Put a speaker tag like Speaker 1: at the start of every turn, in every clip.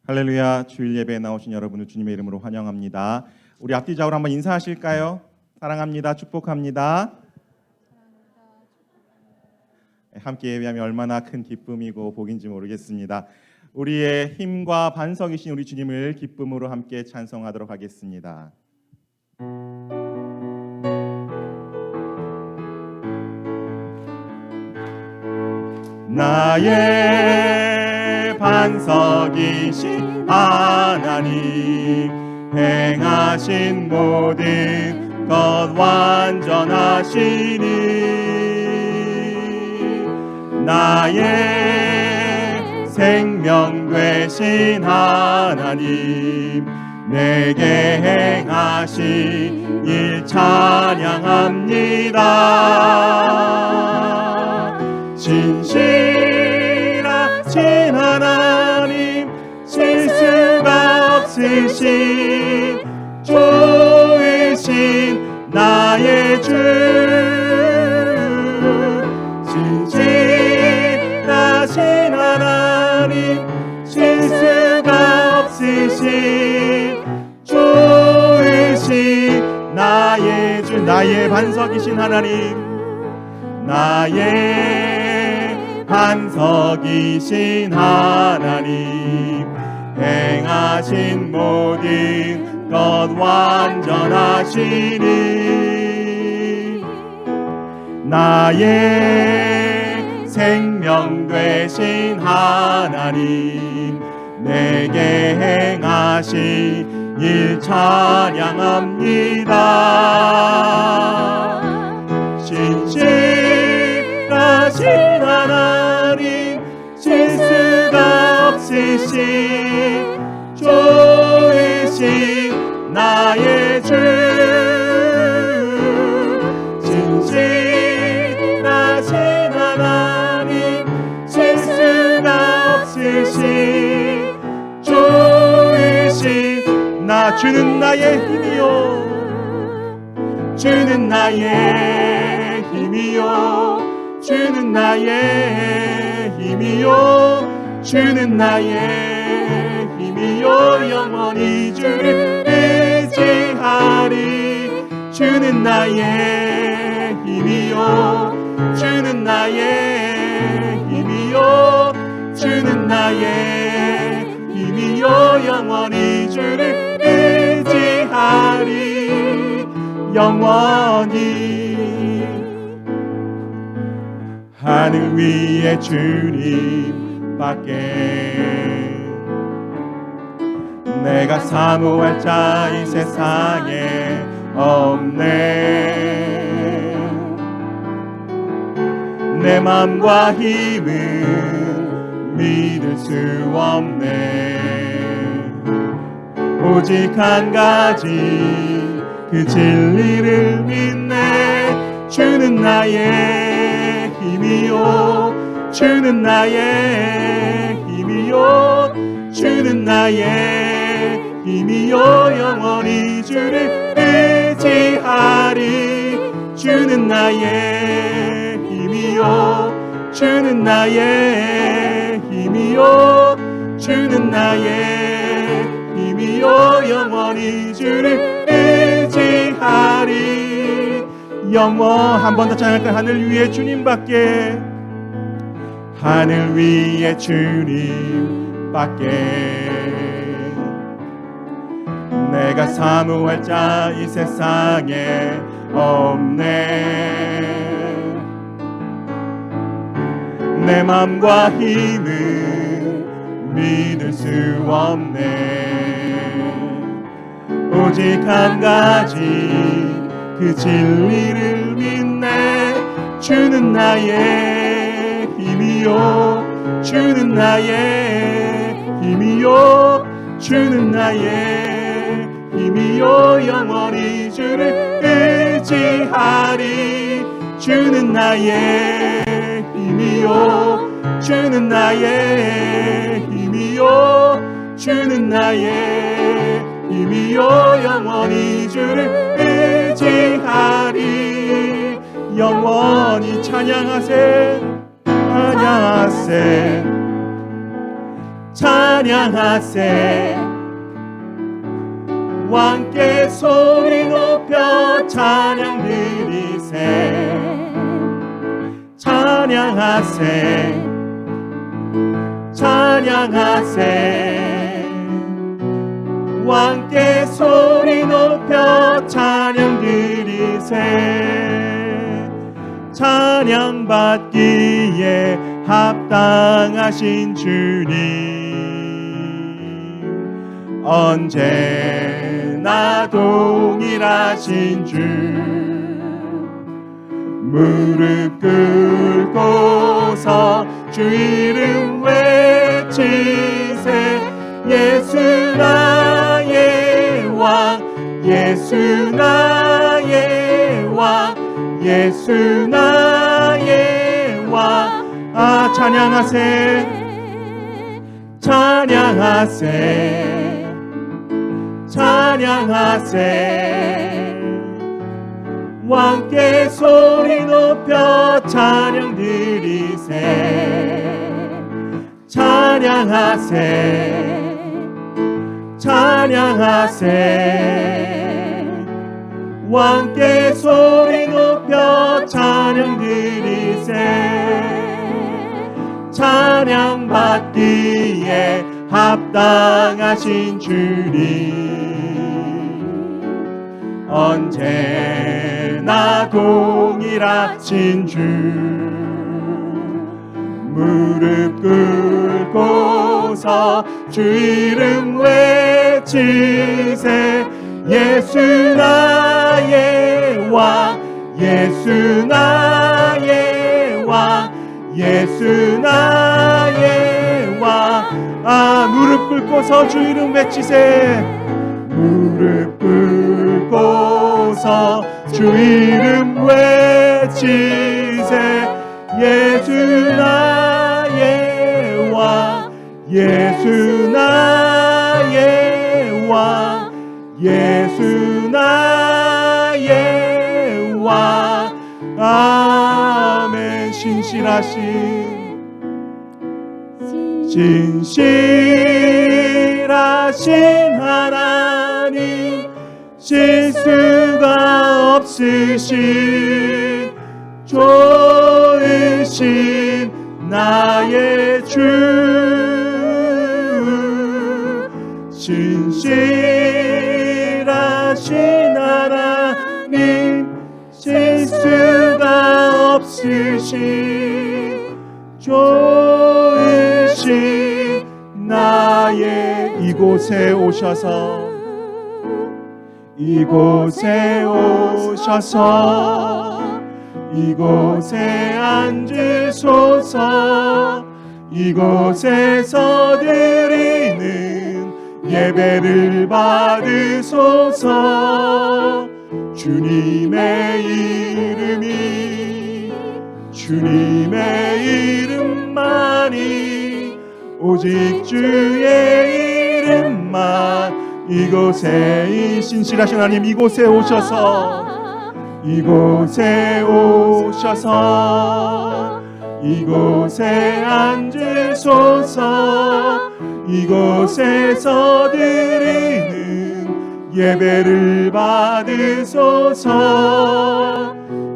Speaker 1: 할렐루야. 주일 예배에 나오신 여러분을 주님의 이름으로 환영합니다. 우리 앞뒤좌우로 한번 인사하실까요? 사랑합니다. 축복합니다. 함께 예배하면 얼마나 큰 기쁨이고 복인지 모르겠습니다. 우리의 힘과 반석이신 우리 주님을 기쁨으로 함께 찬송하도록 하겠습니다. 나의 반석이신 하나님, 행하신 모든 것 완전하시니, 나의 생명 되신 하나님, 내게 행하신 일 찬양합니다. 진실하신 하나님, 실수가 없으신 좋으신 나의 주, 진실하신 하나님, 실수가 없으신 좋으신 나의 주, 나의 반석이신 하나님, 나의 반석이신 하나님, 행하신 모든 것 완전하시니, 나의 생명 되신 하나님, 내게 행하신 일 찬양합니다. 진실하신 하나님, 실수가 없으신 좋으신 나의 주, 진실하신 하나님, 실수가 없으신 좋으신 나, 주는 나의 힘이요, 주는 나의 힘이요, 주는 나의 힘이요, 주는 나의 힘이요, 영원히 주를 의지하리. 주는 나의 힘이요, 주는 나의 힘이요, 주는 나의 힘이요, 영원히 주를 의지하리. 영원히 하늘 위에 주님밖에 내가 사모할 자 이 세상에 없네. 내 맘과 힘은 믿을 수 없네. 오직 한 가지 그 진리를 믿네. 주는 나의 힘이요, 주는 나의 힘이요, 주는 나의 힘이요, 영원히 주를 의지하리. 주는 나의 힘이요, 주는 나의 힘이요, 주는 나의 힘이요, 영원히 주를 의지하리. 영원 한 번 더 찬양할까? 하늘 위에 주님밖에, 하늘 위에 주님밖에 내가 사모할 자 이 세상에 없네. 내 맘과 힘은 믿을 수 없네. 오직 한 가지 그 진리를 믿네. 주는 나의 힘이요, 주는 나의 힘이요, 주는 나의 힘이요, 영원히 주를 의지하리. 주는 나의 힘이요, 주는 나의 힘이요, 주는 나의 힘이요, 영원히 주를 의지하리. 영원히 찬양하세, 찬양하세, 찬양하세. 찬양하세 왕께 소리 높여 찬양 드리세 찬양하세 찬양하세 왕께 소리 높여 찬양 드리세 찬양받기에 합당하신 주님 언제나 동일하신 주 무릎 꿇고서 주 이름 외치세 예수 나의 왕 예수 나의 왕 예수 나의 왕 찬양하세 찬양하세 찬양하세 왕께 소리 높여 찬양 드리세 찬양하세 찬양하세 왕께 소리 높여 찬양 드리세 찬양받기에 합당하신 주님 언제나 동일하신 주 무릎 꿇고서 주 이름 외치세 예수 나의 왕 예수 나의 왕 예수 나의 왕 무릎 꿇고서 주 이름 외치세 무릎 꿇고서 주 이름 외치세 예수 나의 왕 예수 나의 왕 예수 나의 왕 아멘 신실하신 하나님 실수가 없으신 좋으신 나의 주 신실하신 하나님 실수가 없으신 좋으신 나의 이곳에 오셔서 이곳에 앉으소서 이곳에서 드리는 예배를 받으소서 주님의 이름만이 오직 주의 이름만 이곳에 이 신실하신 하나님 이곳에 오셔서 이곳에 앉으소서 이곳에서 드리는 예배를 받으소서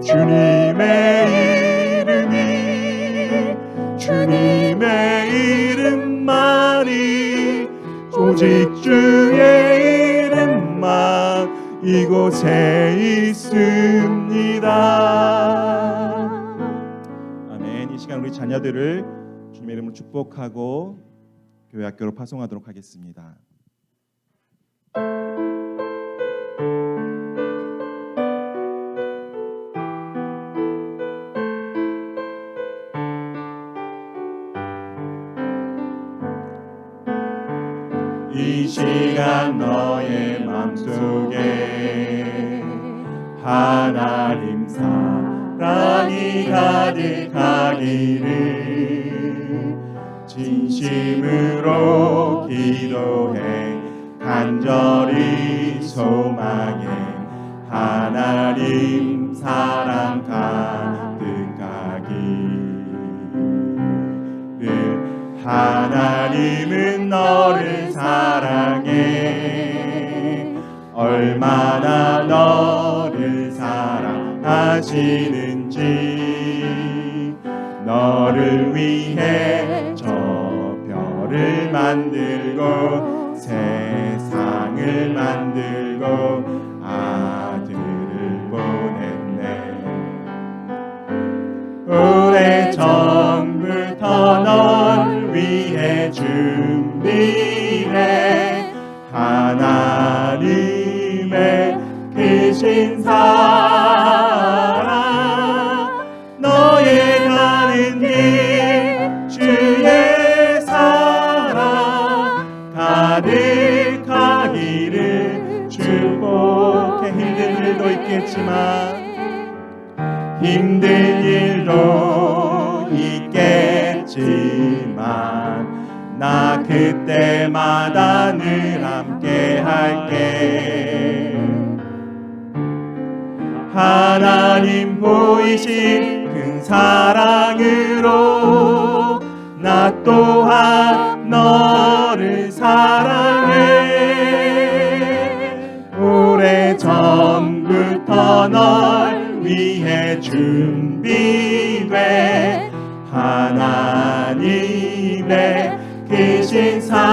Speaker 1: 주님의 이름만이 오직 주의 이름만 이곳에 있습니다. 아멘. 이 시간 우리 자녀들을 주님의 이름으로 축복하고 교회 학교로 파송하도록 하겠습니다. 이 시간 너의 맘속에 하나님 사랑이 가득하기를 진심으로 기도해 간절히 소망해 하나님 사랑 가득하기를 하나님은 너 얼마나 너를 사랑하시는지. 너를 위해 저 별을 만들고 세상을 만들고 아들을 보냈네. 오래전부터 널 위해 준비해 하나님의 크신 사랑. 너의 가는 길 주의 사랑 가득하기를 축복해. 힘든 일도 있겠지만 힘든 일도 있겠지만 나 그때마다 늘 함께 할게. 하나님 보이신 큰 사랑으로 나 또한 너를 사랑해. 오래전부터 널 위해 준비돼 하나님의 크신 사랑.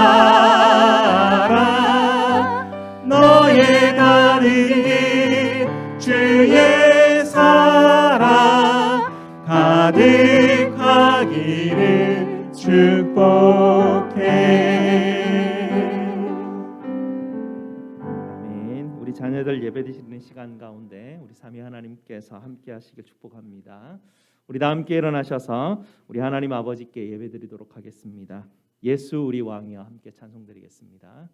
Speaker 1: 너의 가는 길 주의 사랑 가득하기를 축복해.
Speaker 2: 아멘. 우리 자녀들 예배드리는 시간 가운데 우리 삼위 하나님께서 함께 하시길 축복합니다. 우리 다 함께 일어나셔서 우리 하나님 아버지께 예배드리도록 하겠습니다. 예수 우리 왕이여 함께 찬송드리겠습니다.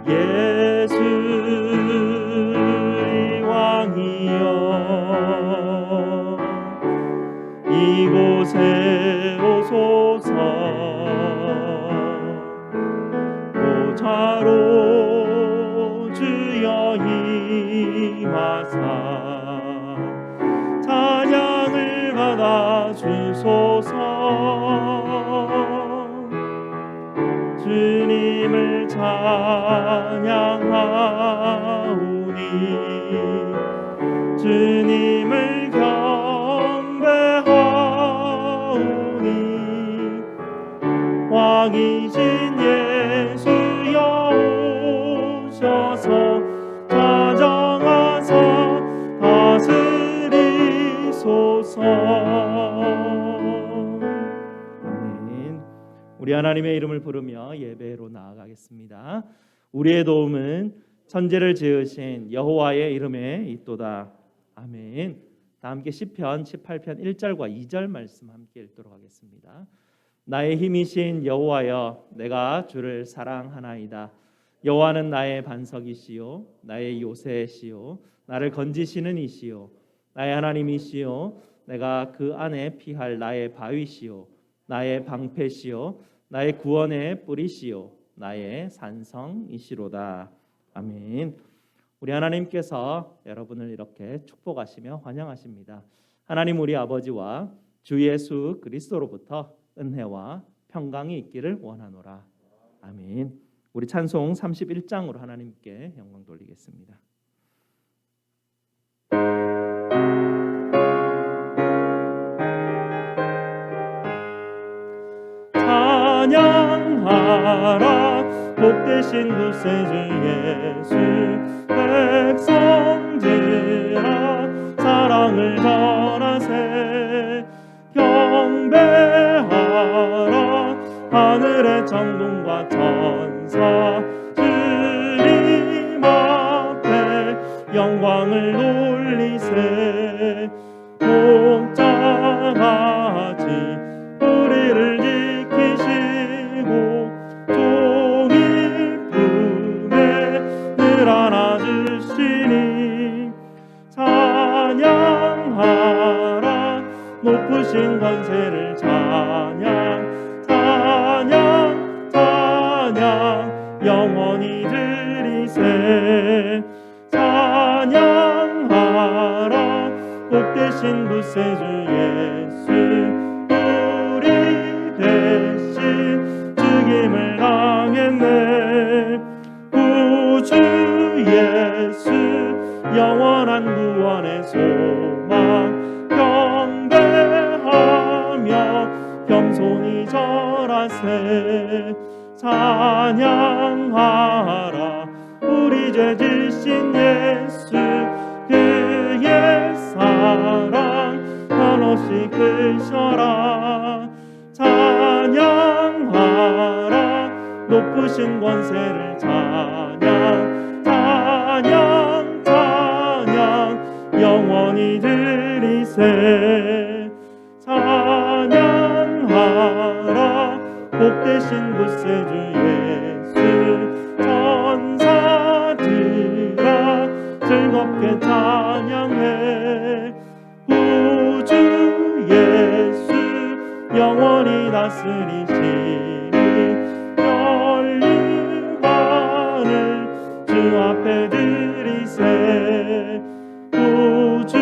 Speaker 2: 예수 우리 왕이여 이곳에 오소서. 보좌로 주여 임하사 찬양을 받아 주소서. 주님을 찬양하오니 주님을 경배하오니 왕이신 예수여 오셔서 좌정하사 다스리소서. 아멘. 우리 하나님의 이름을 부르며 예배로 나아가겠습니다. 우리의 도움은 천지를 지으신 여호와의 이름에 있도다. 아멘. 다 함께 시편 18편 1절과 2절 말씀 함께 읽도록 하겠습니다. 나의 힘이신 여호와여 내가 주를 사랑하나이다. 여호와는 나의 반석이시요 나의 요새시요 나를 건지시는 이시요 나의 하나님이시요 내가 그 안에 피할 나의 바위시요 나의 방패시요 나의 구원의 뿌리시요 나의 산성이시로다. 아멘. 우리 하나님께서 여러분을 이렇게 축복하시며 환영하십니다. 하나님 우리 아버지와 주 예수 그리스도로부터 은혜와 평강이 있기를 원하노라. 아멘. 우리 찬송 31장으로 하나님께 영광 돌리겠습니다. 찬양하라 복되신 구세주 예수. 백성들아 사랑을 전하세. 경배하라 하늘의 천군과 천사. 주님 앞에 영광을 돌리세. 복장하지 우리를 지키시고 종일 품에 늘 안아주시니. 찬양하라 높으신 권세를 찬양. 찬양 찬양 영원히 드리세. 복되신 구세주 예수 우리 대신 죽임을 당했네. 구주 예수 영원한 구원의 소망 경배하며 겸손히 절하세. 찬양하라 우리 죄 지신 예수 그의 사랑 한없이 크셔라. 찬양하라 높으신 권세를 찬양 찬양 찬양 영원히 드리세. 찬양하라 복되신 구세주 예수 천사들아 즐겁게 찬양해. 구주 예수 영원히 다스리시니 열린 하늘 주 앞에 드리세. 구주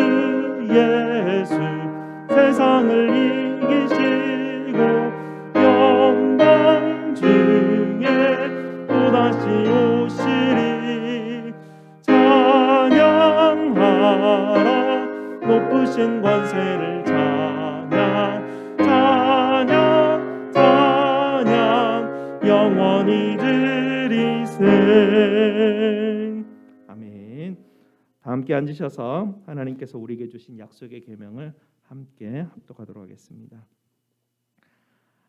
Speaker 2: 예수 세상을 이기시고 영광 중에 또다시 오시리. 찬양하라 높으신 권세를 찬양 찬양 찬양 영원히 드리세. 아멘. 다 함께 앉으셔서 하나님께서 우리에게 주신 약속의 계명을 함께 합독하도록 하겠습니다.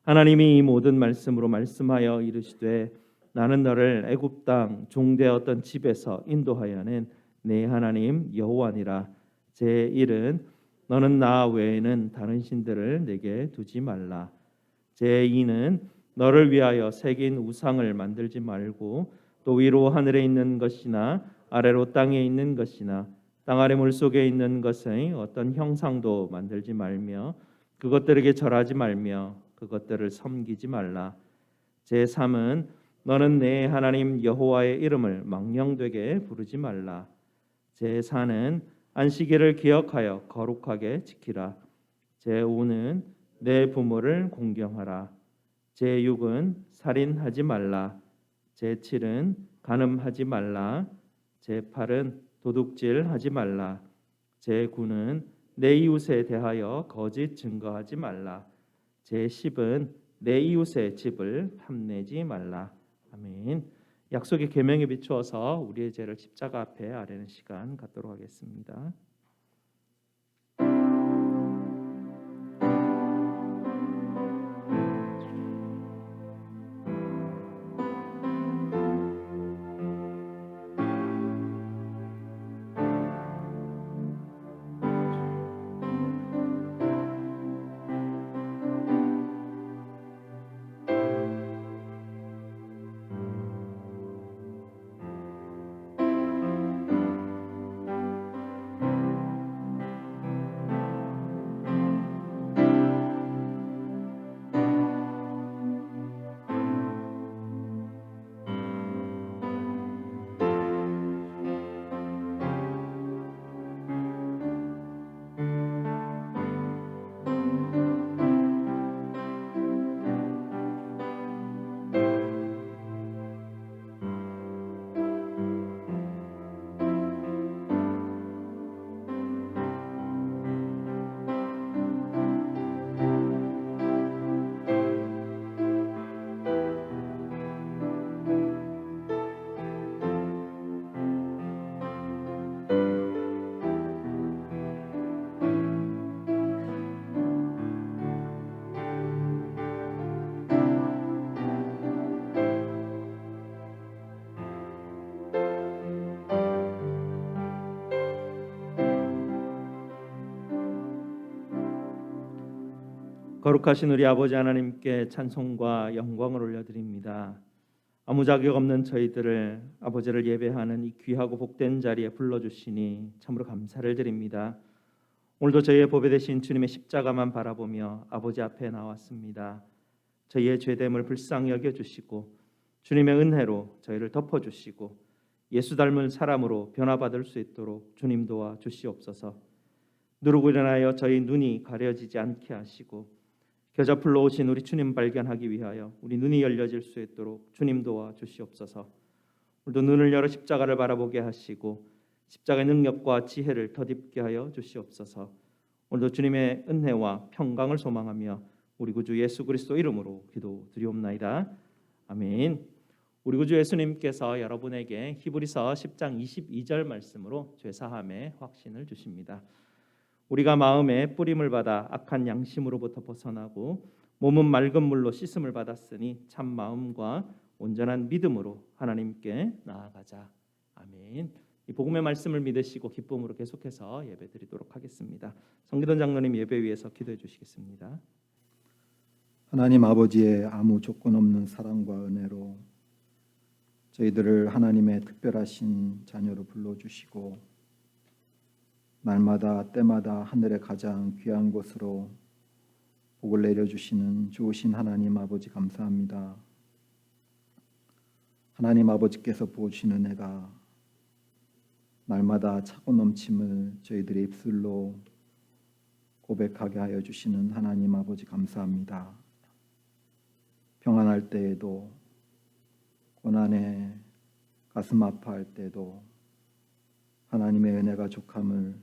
Speaker 2: 하나님이 이 모든 말씀으로 말씀하여 이르시되 나는 너를 애굽 땅 종되었던 집에서 인도하여낸 내 하나님 여호와니라. 제 1은 너는 나 외에는 다른 신들을 내게 두지 말라. 제 2는 너를 위하여 새긴 우상을 만들지 말고 또 위로 하늘에 있는 것이나 아래로 땅에 있는 것이나 땅 아래 물속에 있는 것의 어떤 형상도 만들지 말며 그것들에게 절하지 말며 그것들을 섬기지 말라. 제 3은 너는 내 하나님 여호와의 이름을 망령되게 부르지 말라. 제 4는 안식일을 기억하여 거룩하게 지키라. 제 5는 내 부모를 공경하라. 제 6은 살인하지 말라. 제 7은 간음하지 말라. 제 8은 도둑질하지 말라. 제 9는 내 이웃에 대하여 거짓 증거하지 말라. 제 10은 내 이웃의 집을 탐내지 말라. 아멘. 약속의 계명에 비추어서 우리의 죄를 십자가 앞에 아뢰는 시간 갖도록 하겠습니다. 거룩하신 우리 아버지 하나님께 찬송과 영광을 올려드립니다. 아무 자격 없는 저희들을 아버지를 예배하는 이 귀하고 복된 자리에 불러주시니 참으로 감사를 드립니다. 오늘도 저희의 보배 되신 주님의 십자가만 바라보며 아버지 앞에 나왔습니다. 저희의 죄됨을 불쌍히 여겨주시고 주님의 은혜로 저희를 덮어주시고 예수 닮은 사람으로 변화받을 수 있도록 주님 도와 주시옵소서. 누르고 일어나여 저희 눈이 가려지지 않게 하시고 겨자풀로 오신 우리 주님 발견하기 위하여 우리 눈이 열려질 수 있도록 주님 도와 주시옵소서. 우리도 눈을 열어 십자가를 바라보게 하시고 십자가의 능력과 지혜를 덧입게 하여 주시옵소서. 오늘도 주님의 은혜와 평강을 소망하며 우리 구주 예수 그리스도 이름으로 기도드리옵나이다. 아멘. 우리 구주 예수님께서 여러분에게 히브리서 10장 22절 말씀으로 죄사함의 확신을 주십니다. 우리가 마음에 뿌림을 받아 악한 양심으로부터 벗어나고 몸은 맑은 물로 씻음을 받았으니 참 마음과 온전한 믿음으로 하나님께 나아가자. 아멘. 이 복음의 말씀을 믿으시고 기쁨으로 계속해서 예배드리도록 하겠습니다. 성기돈 장로님 예배 위에서 기도해 주시겠습니다.
Speaker 3: 하나님 아버지의 아무 조건 없는 사랑과 은혜로 저희들을 하나님의 특별하신 자녀로 불러주시고 날마다 때마다 하늘의 가장 귀한 곳으로 복을 내려주시는 좋으신 하나님 아버지 감사합니다. 하나님 아버지께서 부어주시는 은혜가 날마다 차고 넘침을 저희들의 입술로 고백하게 하여 주시는 하나님 아버지 감사합니다. 평안할 때에도 고난에 가슴 아파할 때도 하나님의 은혜가 족함을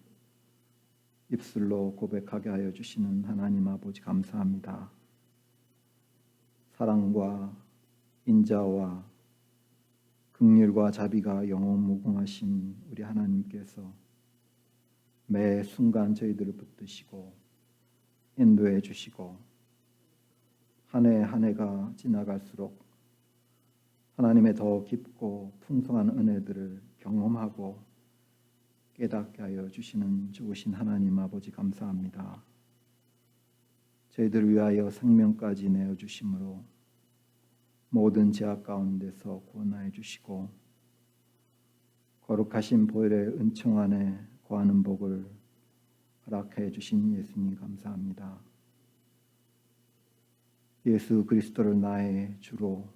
Speaker 3: 입술로 고백하게 하여 주시는 하나님 아버지 감사합니다. 사랑과 인자와 긍휼과 자비가 영원무궁하신 우리 하나님께서 매 순간 저희들을 붙드시고 인도해 주시고 한 해 한 해가 지나갈수록 하나님의 더 깊고 풍성한 은혜들을 경험하고 깨닫게 하여 주시는 좋으신 하나님 아버지 감사합니다. 저희들을 위하여 생명까지 내어주심으로 모든 죄악 가운데서 구원하여 주시고 거룩하신 보혈의 은총 안에 거하는 복을 허락해 주신 예수님 감사합니다. 예수 그리스도를 나의 주로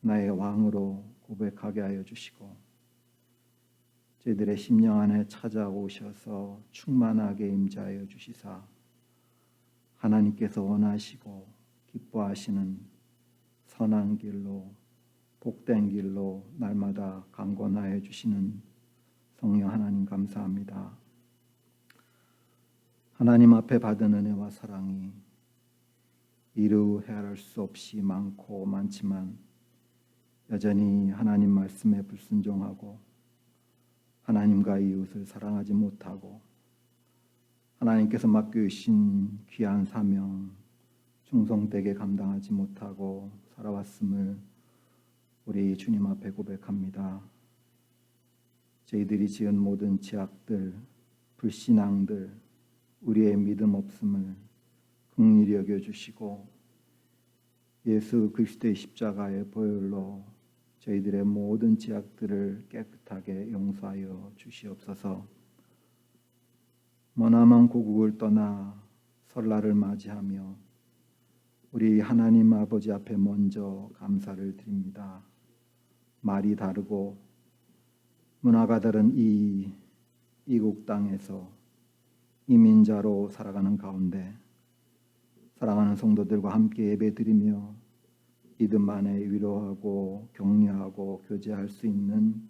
Speaker 3: 나의 왕으로 고백하게 하여 주시고 저희들의 심령 안에 찾아오셔서 충만하게 임재하여 주시사 하나님께서 원하시고 기뻐하시는 선한 길로 복된 길로 날마다 강권하여 주시는 성령 하나님 감사합니다. 하나님 앞에 받은 은혜와 사랑이 이루 헤아릴 수 없이 많고 많지만 여전히 하나님 말씀에 불순종하고 하나님과 이웃을 사랑하지 못하고 하나님께서 맡겨주신 귀한 사명 충성되게 감당하지 못하고 살아왔음을 우리 주님 앞에 고백합니다. 저희들이 지은 모든 죄악들, 불신앙들, 우리의 믿음 없음을 긍휼히 여겨주시고 예수 그리스도의 십자가의 보혈로 저희들의 모든 죄악들을 깨끗하게 용서하여 주시옵소서. 머나먼 고국을 떠나 설날을 맞이하며 우리 하나님 아버지 앞에 먼저 감사를 드립니다. 말이 다르고 문화가 다른 이국 땅에서 이민자로 살아가는 가운데 사랑하는 성도들과 함께 예배드리며 믿음 안에 위로하고 격려하고 교제할 수 있는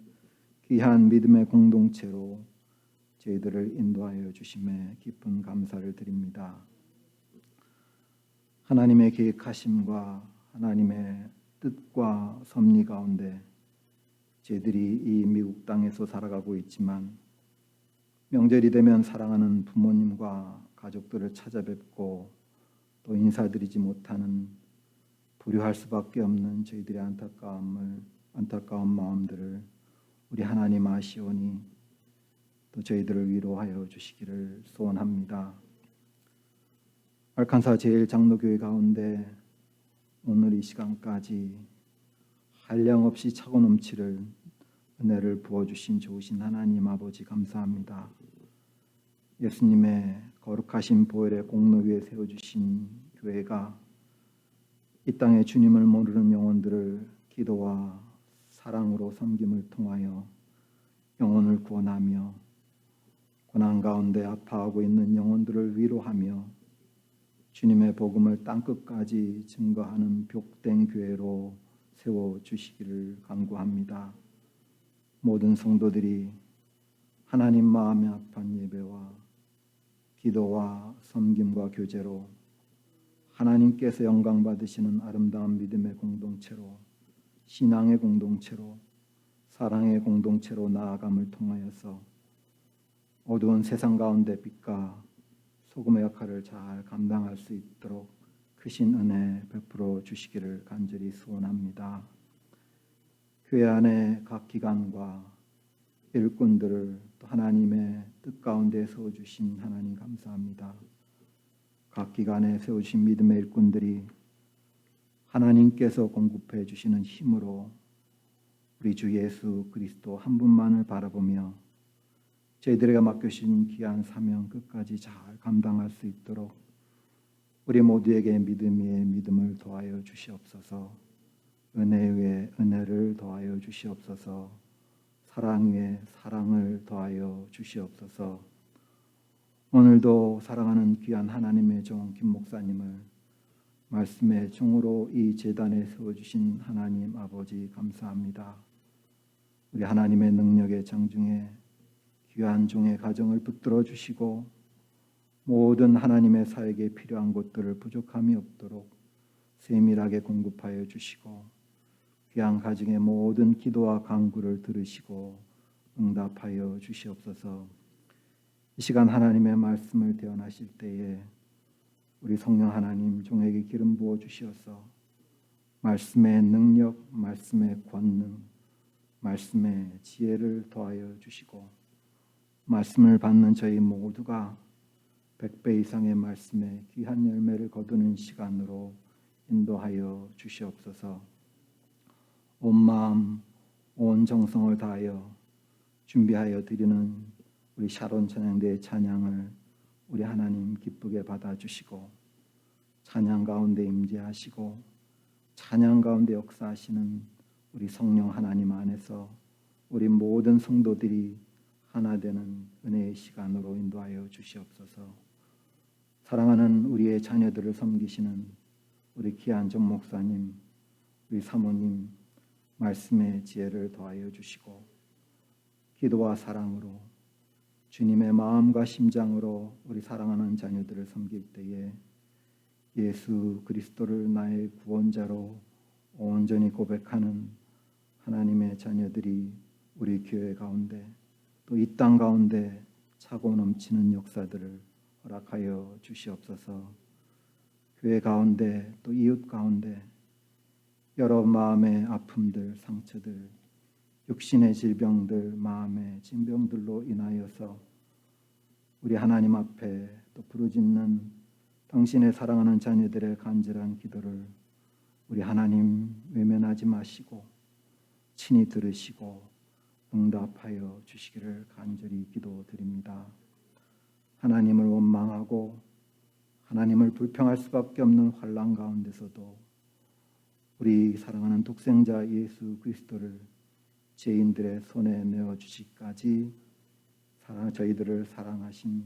Speaker 3: 귀한 믿음의 공동체로 저희들을 인도하여 주심에 깊은 감사를 드립니다. 하나님의 계획하심과 하나님의 뜻과 섭리 가운데 저희들이 이 미국 땅에서 살아가고 있지만 명절이 되면 사랑하는 부모님과 가족들을 찾아뵙고 또 인사드리지 못하는 불효할 수밖에 없는 저희들의 안타까운 마음들을 우리 하나님 아시오니 또 저희들을 위로하여 주시기를 소원합니다. 알칸사 제일장로교회 가운데 오늘 이 시간까지 한량없이 차고 넘치를 은혜를 부어주신 좋으신 하나님 아버지 감사합니다. 예수님의 거룩하신 보혈의 공로 위에 세워주신 교회가 이 땅에 주님을 모르는 영혼들을 기도와 사랑으로 섬김을 통하여 영혼을 구원하며 고난 가운데 아파하고 있는 영혼들을 위로하며 주님의 복음을 땅끝까지 증거하는 복된 교회로 세워주시기를 간구합니다. 모든 성도들이 하나님 마음에 합한 예배와 기도와 섬김과 교제로 하나님께서 영광 받으시는 아름다운 믿음의 공동체로, 신앙의 공동체로, 사랑의 공동체로 나아감을 통하여서 어두운 세상 가운데 빛과 소금의 역할을 잘 감당할 수 있도록 크신 은혜 베풀어 주시기를 간절히 소원합니다. 교회 안에 각 기관과 일꾼들을 또 하나님의 뜻 가운데 세워주신 하나님 감사합니다. 각 기관에 세우신 믿음의 일꾼들이 하나님께서 공급해 주시는 힘으로 우리 주 예수 그리스도 한 분만을 바라보며 저희들에게 맡겨주신 귀한 사명 끝까지 잘 감당할 수 있도록 우리 모두에게 믿음 위에 믿음을 더하여 주시옵소서. 은혜 위에 은혜를 더하여 주시옵소서. 사랑 위에 사랑을 더하여 주시옵소서. 오늘도 사랑하는 귀한 하나님의 종 김 목사님을 말씀의 종으로 이 제단에 세워주신 하나님 아버지 감사합니다. 우리 하나님의 능력의 장중에 귀한 종의 가정을 붙들어 주시고 모든 하나님의 사역에 필요한 것들을 부족함이 없도록 세밀하게 공급하여 주시고 귀한 가정의 모든 기도와 간구를 들으시고 응답하여 주시옵소서. 이 시간 하나님의 말씀을 대언하실 때에 우리 성령 하나님 종에게 기름 부어 주시어서 말씀의 능력, 말씀의 권능, 말씀의 지혜를 더하여 주시고 말씀을 받는 저희 모두가 100배 이상의 말씀의 귀한 열매를 거두는 시간으로 인도하여 주시옵소서. 온 마음, 온 정성을 다하여 준비하여 드리는 우리 샤론 찬양대의 찬양을 우리 하나님 기쁘게 받아주시고 찬양 가운데 임재하시고 찬양 가운데 역사하시는 우리 성령 하나님 안에서 우리 모든 성도들이 하나 되는 은혜의 시간으로 인도하여 주시옵소서. 사랑하는 우리의 자녀들을 섬기시는 우리 귀한 전 목사님, 우리 사모님 말씀의 지혜를 더하여 주시고 기도와 사랑으로 주님의 마음과 심장으로 우리 사랑하는 자녀들을 섬길 때에 예수 그리스도를 나의 구원자로 온전히 고백하는 하나님의 자녀들이 우리 교회 가운데 또 이 땅 가운데 차고 넘치는 역사들을 허락하여 주시옵소서. 교회 가운데 또 이웃 가운데 여러 마음의 아픔들, 상처들, 육신의 질병들, 마음의 질병들로 인하여서 우리 하나님 앞에 또 부르짖는 당신의 사랑하는 자녀들의 간절한 기도를 우리 하나님 외면하지 마시고 친히 들으시고 응답하여 주시기를 간절히 기도드립니다. 하나님을 원망하고 하나님을 불평할 수밖에 없는 환난 가운데서도 우리 사랑하는 독생자 예수 그리스도를 죄인들의 손에 내어주시기까지 저희들을 사랑하신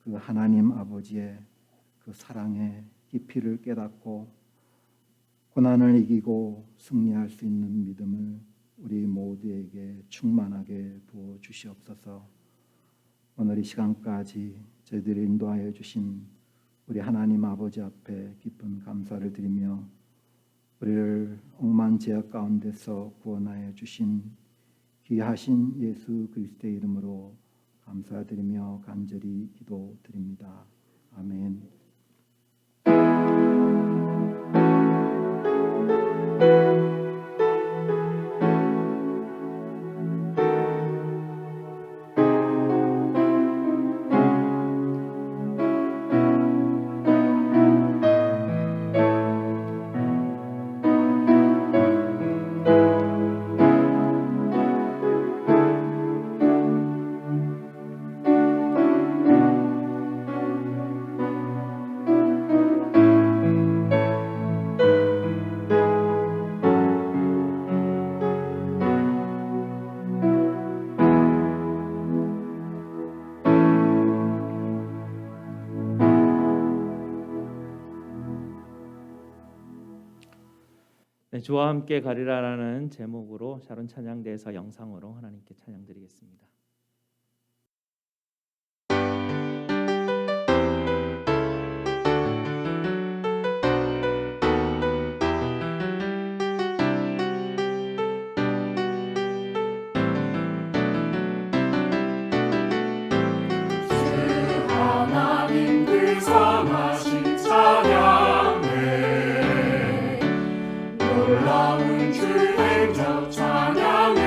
Speaker 3: 그 하나님 아버지의 그 사랑의 깊이를 깨닫고 고난을 이기고 승리할 수 있는 믿음을 우리 모두에게 충만하게 부어 주시옵소서. 오늘 이 시간까지 저희들을 인도하여 주신 우리 하나님 아버지 앞에 깊은 감사를 드리며 우리를 억만 죄악 가운데서 구원하여 주신 귀하신 예수 그리스도의 이름으로 감사드리며 간절히 기도드립니다. 아멘.
Speaker 2: 네, 주와 함께 가리라라는 제목으로 샤론 찬양대에서 영상으로 하나님께 찬양드리겠습니다.
Speaker 4: 하나님 그 선하신 찬양에 놀라운 주 행적 찬양에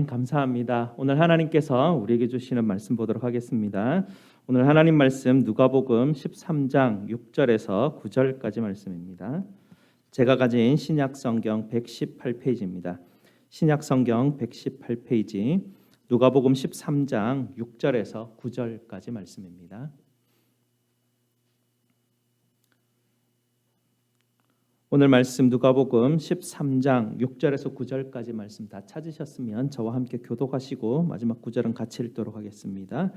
Speaker 2: 하나님 감사합니다. 오늘 하나님께서 우리에게 주시는 말씀 보도록 하겠습니다. 오늘 하나님 말씀 누가복음 13장 6절에서 9절까지 말씀입니다. 제가 가진 신약 성경 118페이지입니다. 신약 성경 118페이지 누가복음 13장 6절에서 9절까지 말씀입니다. 오늘 말씀 누가복음 13장 6절에서 9절까지 말씀 다 찾으셨으면 저와 함께 교독하시고 마지막 9절은 같이 읽도록 하겠습니다.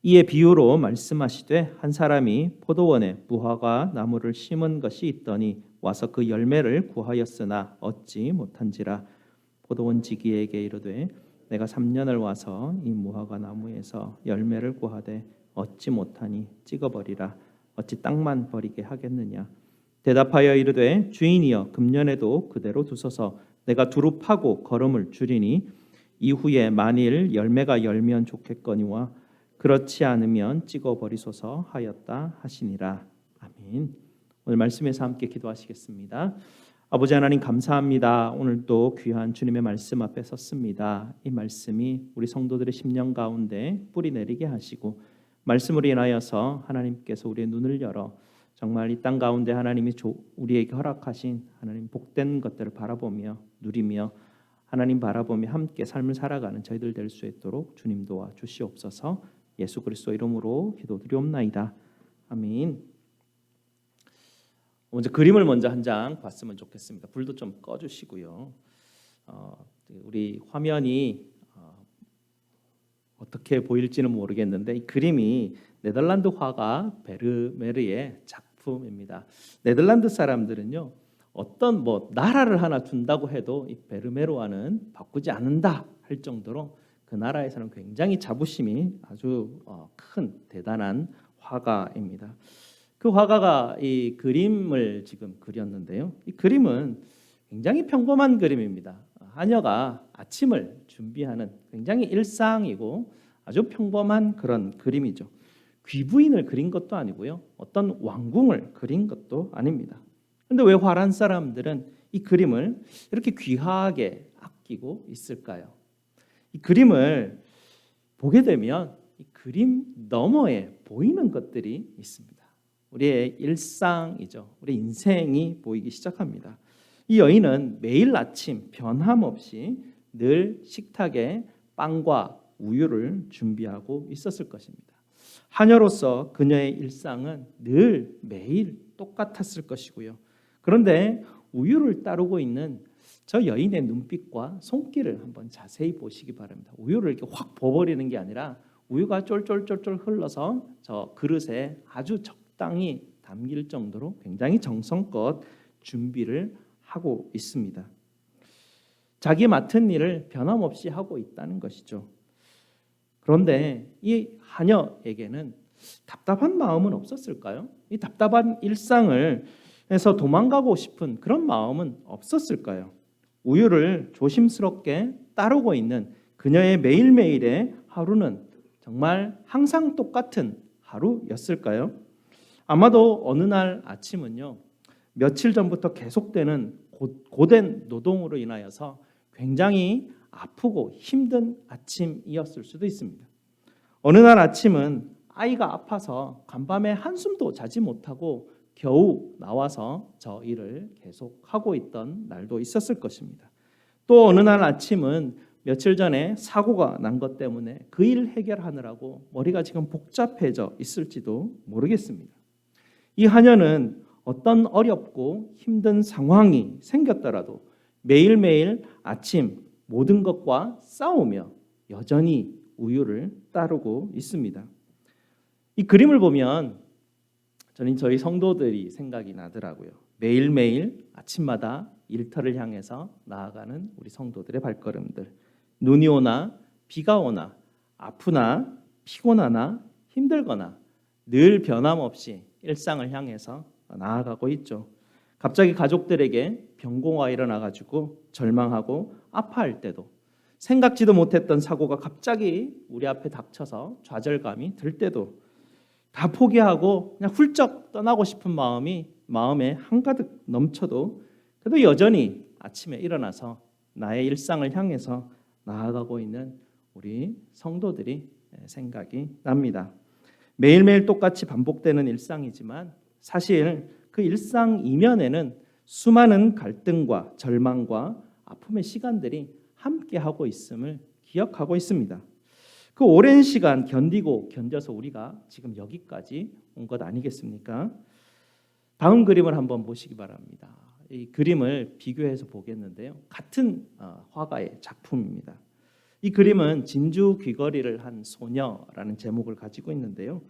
Speaker 2: 이에 비유로 말씀하시되 한 사람이 포도원에 무화과 나무를 심은 것이 있더니 와서 그 열매를 구하였으나 얻지 못한지라. 포도원 지기에게 이르되 내가 3년을 와서 이 무화과 나무에서 열매를 구하되 얻지 못하니 찍어버리라. 어찌 땅만 버리게 하겠느냐. 대답하여 이르되 주인이여 금년에도 그대로 두소서. 내가 두루 파고 거름을 줄이니 이후에 만일 열매가 열면 좋겠거니와 그렇지 않으면 찍어버리소서 하였다 하시니라. 아멘. 오늘 말씀에서 함께 기도하시겠습니다. 아버지 하나님 감사합니다. 오늘도 귀한 주님의 말씀 앞에 섰습니다. 이 말씀이 우리 성도들의 심령 가운데 뿌리 내리게 하시고 말씀으로 인하여서 하나님께서 우리의 눈을 열어 정말 이 땅 가운데 하나님이 우리에게 허락하신 하나님 복된 것들을 바라보며 누리며 하나님 바라보며 함께 삶을 살아가는 저희들 될 수 있도록 주님 도와 주시옵소서. 예수 그리스도 이름으로 기도드리옵나이다. 아멘. 먼저 그림을 먼저 한 장 봤으면 좋겠습니다. 불도 좀 꺼주시고요. 우리 화면이 어떻게 보일지는 모르겠는데 이 그림이 네덜란드 화가 베르메르의 작품입니다. 네덜란드 사람들은요 어떤 나라를 하나 둔다고 해도 이 베르메르와는 바꾸지 않는다 할 정도로 그 나라에서는 굉장히 자부심이 아주 큰 대단한 화가입니다. 그 화가가 이 그림을 지금 그렸는데요. 이 그림은 굉장히 평범한 그림입니다. 하녀가 아침을 준비하는 굉장히 일상이고 아주 평범한 그런 그림이죠. 귀부인을 그린 것도 아니고요. 어떤 왕궁을 그린 것도 아닙니다. 그런데 왜 화란 사람들은 이 그림을 이렇게 귀하게 아끼고 있을까요? 이 그림을 보게 되면 이 그림 너머에 보이는 것들이 있습니다. 우리의 일상이죠. 우리 인생이 보이기 시작합니다. 이 여인은 매일 아침 변함없이 늘 식탁에 빵과 우유를 준비하고 있었을 것입니다. 하녀로서 그녀의 일상은 늘 매일 똑같았을 것이고요. 그런데 우유를 따르고 있는 저 여인의 눈빛과 손길을 한번 자세히 보시기 바랍니다. 우유를 이렇게 확 부어버리는 게 아니라 우유가 쫄쫄쫄쫄 흘러서 저 그릇에 아주 적당히 담길 정도로 굉장히 정성껏 준비를 하고 있습니다. 자기 맡은 일을 변함없이 하고 있다는 것이죠. 그런데 이 하녀에게는 답답한 마음은 없었을까요? 이 답답한 일상을 해서 도망가고 싶은 그런 마음은 없었을까요? 우유를 조심스럽게 따르고 있는 그녀의 매일매일의 하루는 정말 항상 똑같은 하루였을까요? 아마도 어느 날 아침은요, 며칠 전부터 계속되는 고된 노동으로 인하여서 굉장히 아프고 힘든 아침이었을 수도 있습니다. 어느 날 아침은 아이가 아파서 간밤에 한숨도 자지 못하고 겨우 나와서 저 일을 계속하고 있던 날도 있었을 것입니다. 또 어느 날 아침은 며칠 전에 사고가 난 것 때문에 그 일 해결하느라고 머리가 지금 복잡해져 있을지도 모르겠습니다. 이 하녀는 어떤 어렵고 힘든 상황이 생겼더라도 매일매일 아침 모든 것과 싸우며 여전히 우유를 따르고 있습니다. 이 그림을 보면 저는 저희 성도들이 생각이 나더라고요. 매일매일 아침마다 일터를 향해서 나아가는 우리 성도들의 발걸음들. 눈이 오나 비가 오나 아프나 피곤하나 힘들거나 늘 변함없이 일상을 향해서 나아가고 있죠. 갑자기 가족들에게 병고가 일어나가지고 절망하고 아파할 때도, 생각지도 못했던 사고가 갑자기 우리 앞에 닥쳐서 좌절감이 들 때도 다 포기하고 그냥 훌쩍 떠나고 싶은 마음이 마음에 한가득 넘쳐도 그래도 여전히 아침에 일어나서 나의 일상을 향해서 나아가고 있는 우리 성도들이 생각이 납니다. 매일매일 똑같이 반복되는 일상이지만 사실 그 일상 이면에는 수많은 갈등과 절망과 아픔의 시간들이 함께하고 있음을 기억하고 있습니다. 그 오랜 시간 견뎌서 우리가 지금 여기까지 온 것 아니겠습니까? 다음 그림을 한번 보시기 바랍니다. 이 그림을 비교해서 보겠는데요. 같은 화가의 작품입니다. 이 그림은 진주 귀걸이를 한 소녀라는 제목을 가지고 있는데요.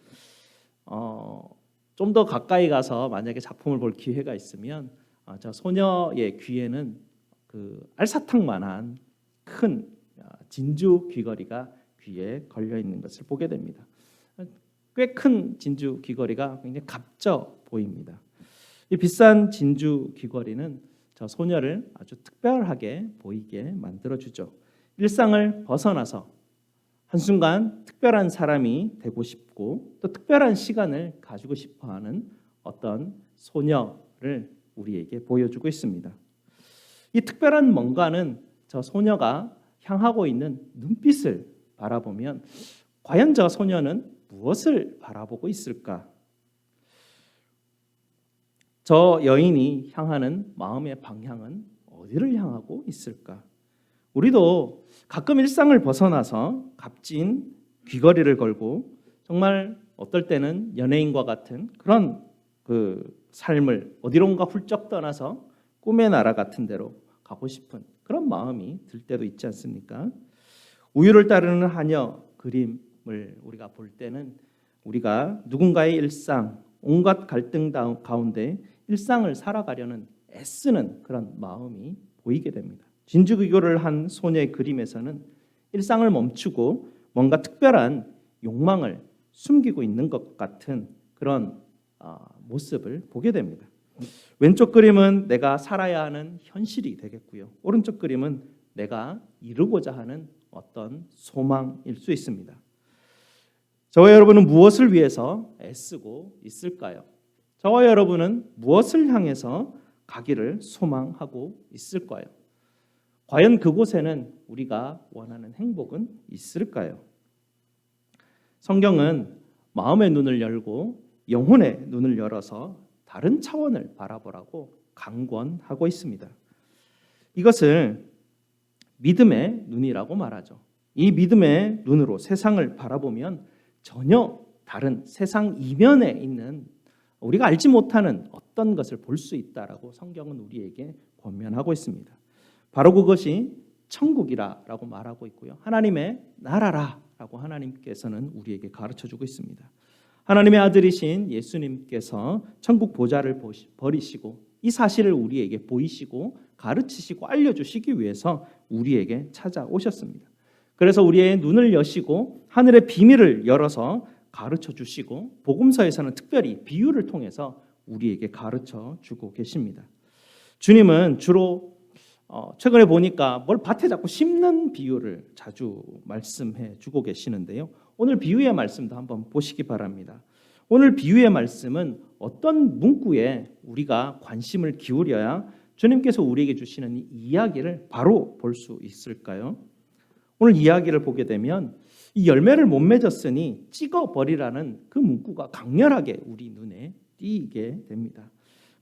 Speaker 2: 좀 더 가까이 가서 만약에 작품을 볼 기회가 있으면 저 소녀의 귀에는 그 알사탕만한 큰 진주 귀걸이가 귀에 걸려 있는 것을 보게 됩니다. 꽤 큰 진주 귀걸이가 굉장히 값져 보입니다. 이 비싼 진주 귀걸이는 저 소녀를 아주 특별하게 보이게 만들어주죠. 일상을 벗어나서 한순간 특별한 사람이 되고 싶고 또 특별한 시간을 가지고 싶어하는 어떤 소녀를 우리에게 보여주고 있습니다. 이 특별한 뭔가는 저 소녀가 향하고 있는 눈빛을 바라보면 과연 저 소녀는 무엇을 바라보고 있을까? 저 여인이 향하는 마음의 방향은 어디를 향하고 있을까? 우리도 가끔 일상을 벗어나서 값진 귀걸이를 걸고 정말 어떨 때는 연예인과 같은 그런 그 삶을 어디론가 훌쩍 떠나서 꿈의 나라 같은 데로 가고 싶은 그런 마음이 들 때도 있지 않습니까? 우유를 따르는 하녀 그림을 우리가 볼 때는 우리가 누군가의 일상, 온갖 갈등 가운데 일상을 살아가려는 애쓰는 그런 마음이 보이게 됩니다. 진주 귀걸이를 한 소녀의 그림에서는 일상을 멈추고 뭔가 특별한 욕망을 숨기고 있는 것 같은 그런 모습을 보게 됩니다. 왼쪽 그림은 내가 살아야 하는 현실이 되겠고요. 오른쪽 그림은 내가 이루고자 하는 어떤 소망일 수 있습니다. 저와 여러분은 무엇을 위해서 애쓰고 있을까요? 저와 여러분은 무엇을 향해서 가기를 소망하고 있을까요? 과연 그곳에는 우리가 원하는 행복은 있을까요? 성경은 마음의 눈을 열고 영혼의 눈을 열어서 다른 차원을 바라보라고 강권하고 있습니다. 이것을 믿음의 눈이라고 말하죠. 이 믿음의 눈으로 세상을 바라보면 전혀 다른 세상 이면에 있는 우리가 알지 못하는 어떤 것을 볼 수 있다라고 성경은 우리에게 권면하고 있습니다. 바로 그것이 천국이라고 말하고 있고요. 하나님의 나라라고 하나님께서는 우리에게 가르쳐주고 있습니다. 하나님의 아들이신 예수님께서 천국 보좌를 버리시고 이 사실을 우리에게 보이시고 가르치시고 알려주시기 위해서 우리에게 찾아오셨습니다. 그래서 우리의 눈을 여시고 하늘의 비밀을 열어서 가르쳐 주시고 복음서에서는 특별히 비유를 통해서 우리에게 가르쳐 주고 계십니다. 주님은 주로 최근에 보니까 뭘 밭에 자꾸 심는 비유를 자주 말씀해 주고 계시는데요. 오늘 비유의 말씀도 한번 보시기 바랍니다. 오늘 비유의 말씀은 어떤 문구에 우리가 관심을 기울여야 주님께서 우리에게 주시는 이 이야기를 바로 볼 수 있을까요? 오늘 이야기를 보게 되면 이 열매를 못 맺었으니 찍어버리라는 그 문구가 강렬하게 우리 눈에 띄게 됩니다.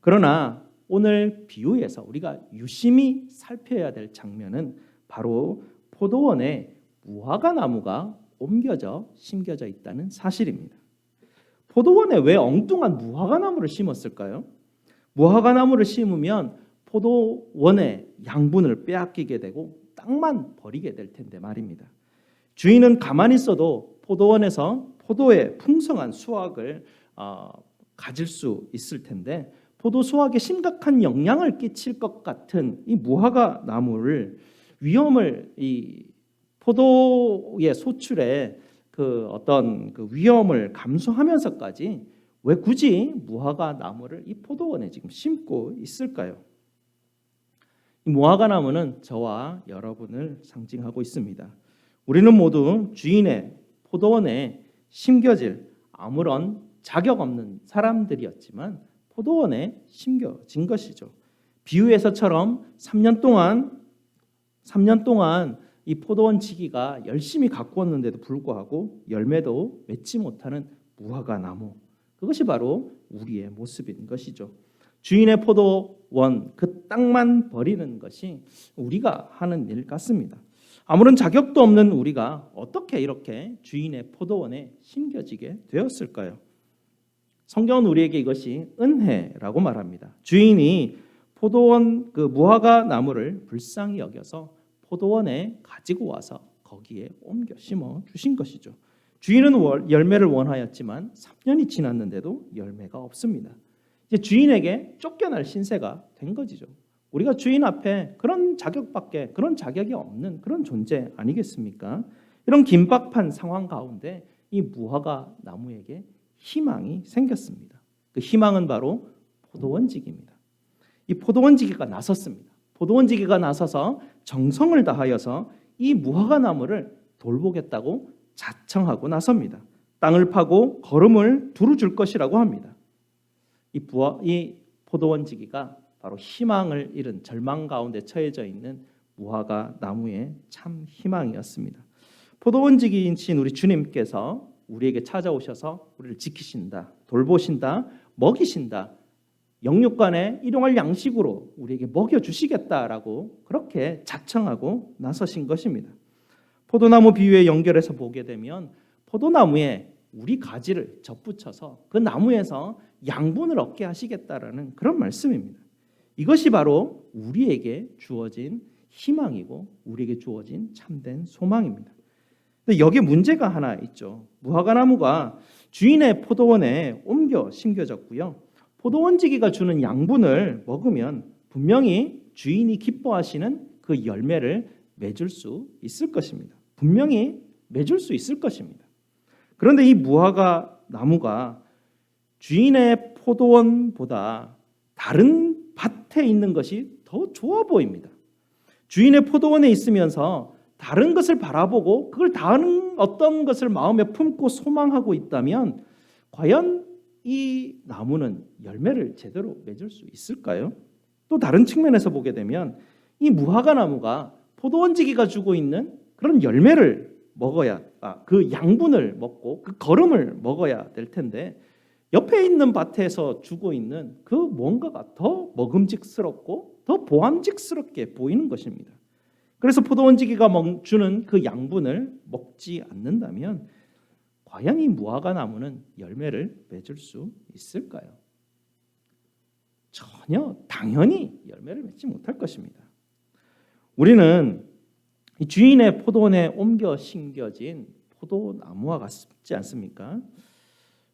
Speaker 2: 그러나 오늘 비유에서 우리가 유심히 살펴야 될 장면은 바로 포도원에 무화과 나무가 옮겨져 심겨져 있다는 사실입니다. 포도원에 왜 엉뚱한 무화과 나무를 심었을까요? 무화과 나무를 심으면 포도원의 양분을 빼앗기게 되고 땅만 버리게 될 텐데 말입니다. 주인은 가만히 있어도 포도원에서 포도의 풍성한 수확을 가질 수 있을 텐데 포도 수확에 심각한 영향을 끼칠 것 같은 이 무화과 나무를 위험을 이 포도의 소출에 그 어떤 그 위험을 감수하면서까지 왜 굳이 무화과 나무를 이 포도원에 지금 심고 있을까요? 이 무화과 나무는 저와 여러분을 상징하고 있습니다. 우리는 모두 주인의 포도원에 심겨질 아무런 자격 없는 사람들이었지만 포도원에 심겨진 것이죠. 비유에서처럼 3년 동안 이 포도원 지기가 열심히 가꾸었는데도 불구하고 열매도 맺지 못하는 무화과 나무, 그것이 바로 우리의 모습인 것이죠. 주인의 포도원 그 땅만 버리는 것이 우리가 하는 일 같습니다. 아무런 자격도 없는 우리가 어떻게 이렇게 주인의 포도원에 심겨지게 되었을까요? 성경은 우리에게 이것이 은혜라고 말합니다. 주인이 포도원 그 무화과 나무를 불쌍히 여겨서 포도원에 가지고 와서 거기에 옮겨 심어 주신 것이죠. 주인은 열매를 원하였지만 3년이 지났는데도 열매가 없습니다. 이제 주인에게 쫓겨날 신세가 된 것이죠. 우리가 주인 앞에 그런 자격이 없는 그런 존재 아니겠습니까? 이런 긴박한 상황 가운데 이 무화과 나무에게 희망이 생겼습니다. 그 희망은 바로 포도원지기입니다. 이 포도원지기가 나섰습니다. 포도원지기가 나서서 정성을 다하여서 이 무화과 나무를 돌보겠다고 자청하고 나섭니다. 땅을 파고 거름을 두루줄 것이라고 합니다. 이 포도원지기가 바로 희망을 잃은 절망 가운데 처해져 있는 무화과 나무의 참 희망이었습니다. 포도원지기이신 우리 주님께서 우리에게 찾아오셔서 우리를 지키신다, 돌보신다, 먹이신다, 영육간에 일용할 양식으로 우리에게 먹여주시겠다라고 그렇게 자청하고 나서신 것입니다. 포도나무 비유에 연결해서 보게 되면 포도나무에 우리 가지를 접붙여서 그 나무에서 양분을 얻게 하시겠다라는 그런 말씀입니다. 이것이 바로 우리에게 주어진 희망이고 우리에게 주어진 참된 소망입니다. 근데 여기에 문제가 하나 있죠. 무화과 나무가 주인의 포도원에 옮겨 심겨졌고요. 포도원지기가 주는 양분을 먹으면 분명히 주인이 기뻐하시는 그 열매를 맺을 수 있을 것입니다. 분명히 맺을 수 있을 것입니다. 그런데 이 무화과 나무가 주인의 포도원보다 다른 밭에 있는 것이 더 좋아 보입니다. 주인의 포도원에 있으면서 다른 것을 바라보고 그걸 다른 어떤 것을 마음에 품고 소망하고 있다면 과연 이 나무는 열매를 제대로 맺을 수 있을까요? 또 다른 측면에서 보게 되면 이 무화과 나무가 포도원지기가 주고 있는 그런 열매를 먹어야, 그 양분을 먹고 그 거름을 먹어야 될 텐데 옆에 있는 밭에서 주고 있는 그 뭔가가 더 먹음직스럽고 더 보암직스럽게 보이는 것입니다. 그래서 포도원지기가 주는 그 양분을 먹지 않는다면 과연 이 무화과 나무는 열매를 맺을 수 있을까요? 전혀 당연히 열매를 맺지 못할 것입니다. 우리는 이 주인의 포도원에 옮겨 심겨진 포도나무와 같지 않습니까?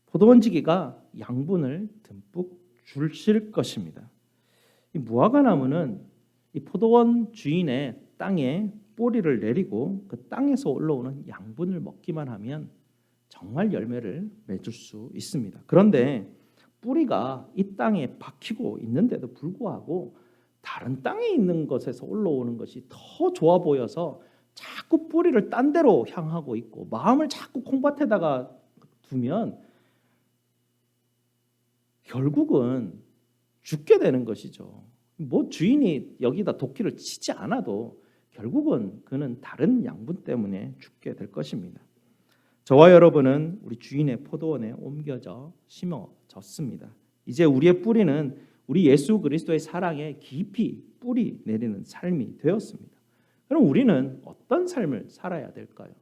Speaker 2: 포도원지기가 양분을 듬뿍 주실 것입니다. 이 무화과 나무는 이 포도원 주인의 땅에 뿌리를 내리고 그 땅에서 올라오는 양분을 먹기만 하면 정말 열매를 맺을 수 있습니다. 그런데 뿌리가 이 땅에 박히고 있는데도 불구하고 다른 땅에 있는 것에서 올라오는 것이 더 좋아 보여서 자꾸 뿌리를 딴 데로 향하고 있고 마음을 자꾸 콩밭에다가 두면 결국은 죽게 되는 것이죠. 뭐 주인이 여기다 도끼를 치지 않아도 결국은 그는 다른 양분 때문에 죽게 될 것입니다. 저와 여러분은 우리 주인의 포도원에 옮겨져 심어졌습니다. 이제 우리의 뿌리는 우리 예수 그리스도의 사랑에 깊이 뿌리 내리는 삶이 되었습니다. 그럼 우리는 어떤 삶을 살아야 될까요?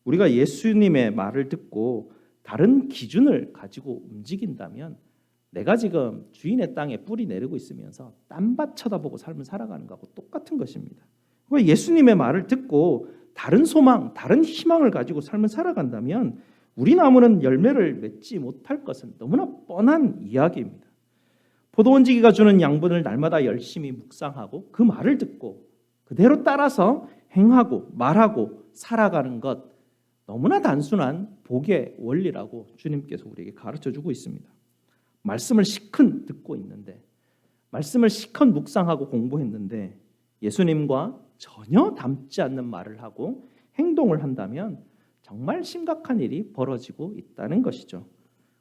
Speaker 2: 우리가 예수님의 말을 듣고 다른 기준을 가지고 움직인다면 내가 지금 주인의 땅에 뿌리 내리고 있으면서 딴밭 쳐다보고 삶을 살아가는 것하고 똑같은 것입니다. 왜 예수님의 말을 듣고 다른 소망, 다른 희망을 가지고 삶을 살아간다면 우리 나무는 열매를 맺지 못할 것은 너무나 뻔한 이야기입니다. 포도원지기가 주는 양분을 날마다 열심히 묵상하고 그 말을 듣고 그대로 따라서 행하고 말하고 살아가는 것, 너무나 단순한 복의 원리라고 주님께서 우리에게 가르쳐주고 있습니다. 말씀을 시큰 듣고 있는데, 말씀을 시큰 묵상하고 공부했는데 예수님과 전혀 닮지 않는 말을 하고 행동을 한다면 정말 심각한 일이 벌어지고 있다는 것이죠.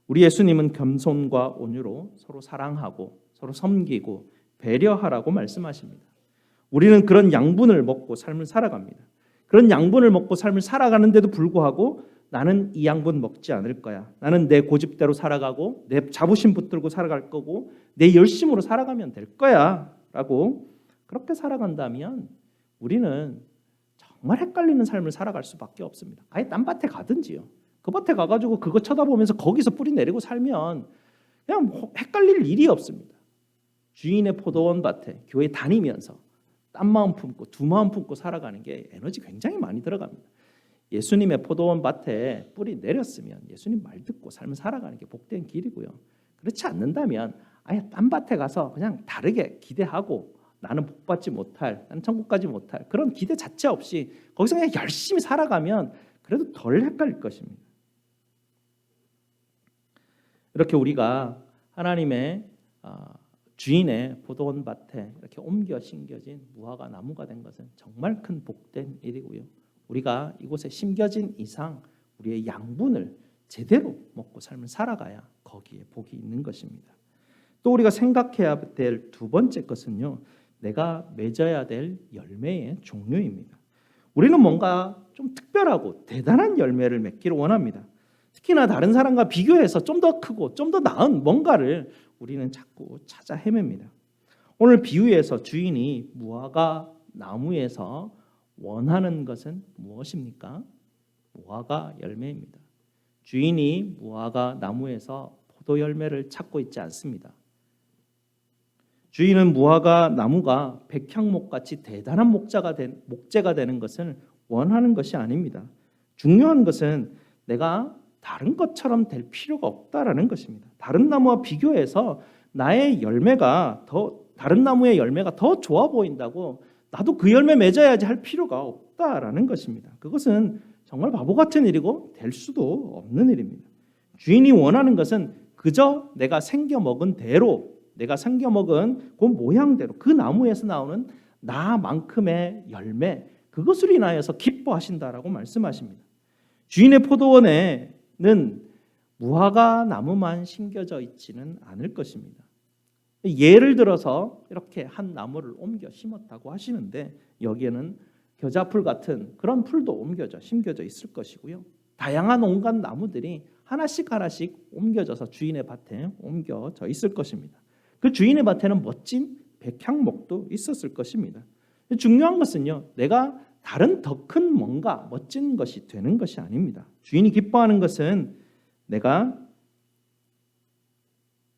Speaker 2: 우리 예수님은 겸손과 온유로 서로 사랑하고 서로 섬기고 배려하라고 말씀하십니다. 우리는 그런 양분을 먹고 삶을 살아갑니다. 그런 양분을 먹고 삶을 살아가는데도 불구하고 나는 이 양분 먹지 않을 거야. 나는 내 고집대로 살아가고 내 자부심 붙들고 살아갈 거고 내 열심으로 살아가면 될 거야 라고 그렇게 살아간다면 우리는 정말 헷갈리는 삶을 살아갈 수밖에 없습니다. 아예 딴 밭에 가든지요. 그 밭에 가가지고 그거 쳐다보면서 거기서 뿌리 내리고 살면 그냥 헷갈릴 일이 없습니다. 주인의 포도원 밭에 교회 다니면서 딴 마음 품고 두 마음 품고 살아가는 게 에너지 굉장히 많이 들어갑니다. 예수님의 포도원 밭에 뿌리 내렸으면 예수님 말 듣고 삶을 살아가는 게 복된 길이고요. 그렇지 않는다면 아예 딴 밭에 가서 그냥 다르게 기대하고 나는 복받지 못할, 나는 천국 가지 못할 그런 기대 자체 없이 거기서 그냥 열심히 살아가면 그래도 덜 헷갈릴 것입니다. 이렇게 우리가 하나님의 주인의 포도원 밭에 이렇게 옮겨 심겨진 무화과 나무가 된 것은 정말 큰 복된 일이고요. 우리가 이곳에 심겨진 이상 우리의 양분을 제대로 먹고 삶을 살아가야 거기에 복이 있는 것입니다. 또 우리가 생각해야 될 두 번째 것은요. 내가 맺어야 될 열매의 종류입니다. 우리는 뭔가 좀 특별하고 대단한 열매를 맺기를 원합니다. 특히나 다른 사람과 비교해서 좀 더 크고 좀 더 나은 뭔가를 우리는 자꾸 찾아 헤맵니다. 오늘 비유에서 주인이 무화과 나무에서 원하는 것은 무엇입니까? 무화과 열매입니다. 주인이 무화과 나무에서 포도 열매를 찾고 있지 않습니다. 주인은 무화과 나무가 백향목같이 대단한 목재가 되는 것을 원하는 것이 아닙니다. 중요한 것은 내가 다른 것처럼 될 필요가 없다라는 것입니다. 다른 나무와 비교해서 나의 열매가 다른 나무의 열매가 더 좋아 보인다고 나도 그 열매 맺어야지 할 필요가 없다라는 것입니다. 그것은 정말 바보 같은 일이고 될 수도 없는 일입니다. 주인이 원하는 것은 그저 내가 생겨 먹은 대로, 내가 생겨 먹은 그 모양대로 그 나무에서 나오는 나만큼의 열매, 그것으로 인하여서 기뻐하신다라고 말씀하십니다. 주인의 포도원에는 무화과 나무만 심겨져 있지는 않을 것입니다. 예를 들어서 이렇게 한 나무를 옮겨 심었다고 하시는데 여기에는 겨자풀 같은 그런 풀도 심겨져 있을 것이고요. 다양한 온갖 나무들이 하나씩 옮겨져서 주인의 밭에 옮겨져 있을 것입니다. 그 주인의 밭에는 멋진 백향목도 있었을 것입니다. 중요한 것은요, 내가 다른 더 큰 뭔가 멋진 것이 되는 것이 아닙니다. 주인이 기뻐하는 것은 내가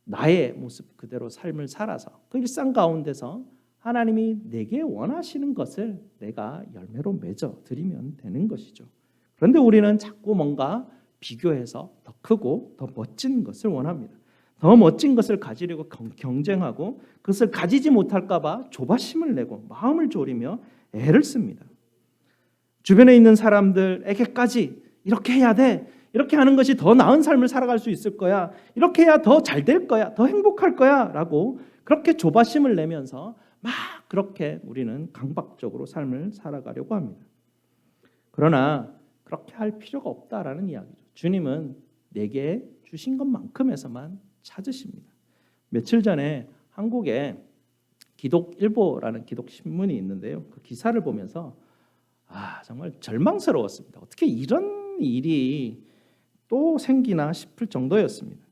Speaker 2: 나의 모습 그대로 삶을 살아서 그 일상 가운데서 하나님이 내게 원하시는 것을 내가 열매로 맺어 드리면 되는 것이죠. 그런데 우리는 자꾸 뭔가 비교해서 더 크고 더 멋진 것을 원합니다. 더 멋진 것을 가지려고 경쟁하고 그것을 가지지 못할까 봐 조바심을 내고 마음을 졸이며 애를 씁니다. 주변에 있는 사람들에게까지 이렇게 해야 돼. 이렇게 하는 것이 더 나은 삶을 살아갈 수 있을 거야. 이렇게 해야 더 잘 될 거야. 더 행복할 거야. 라고 그렇게 조바심을 내면서 막 그렇게 우리는 강박적으로 삶을 살아가려고 합니다. 그러나 그렇게 할 필요가 없다라는 이야기죠. 주님은 내게 주신 것만큼에서만 찾으십니다. 며칠 전에 한국에 기독일보라는 기독신문이 있는데요. 그 기사를 보면서 정말 절망스러웠습니다. 어떻게 이런 일이 또 생기나 싶을 정도였습니다.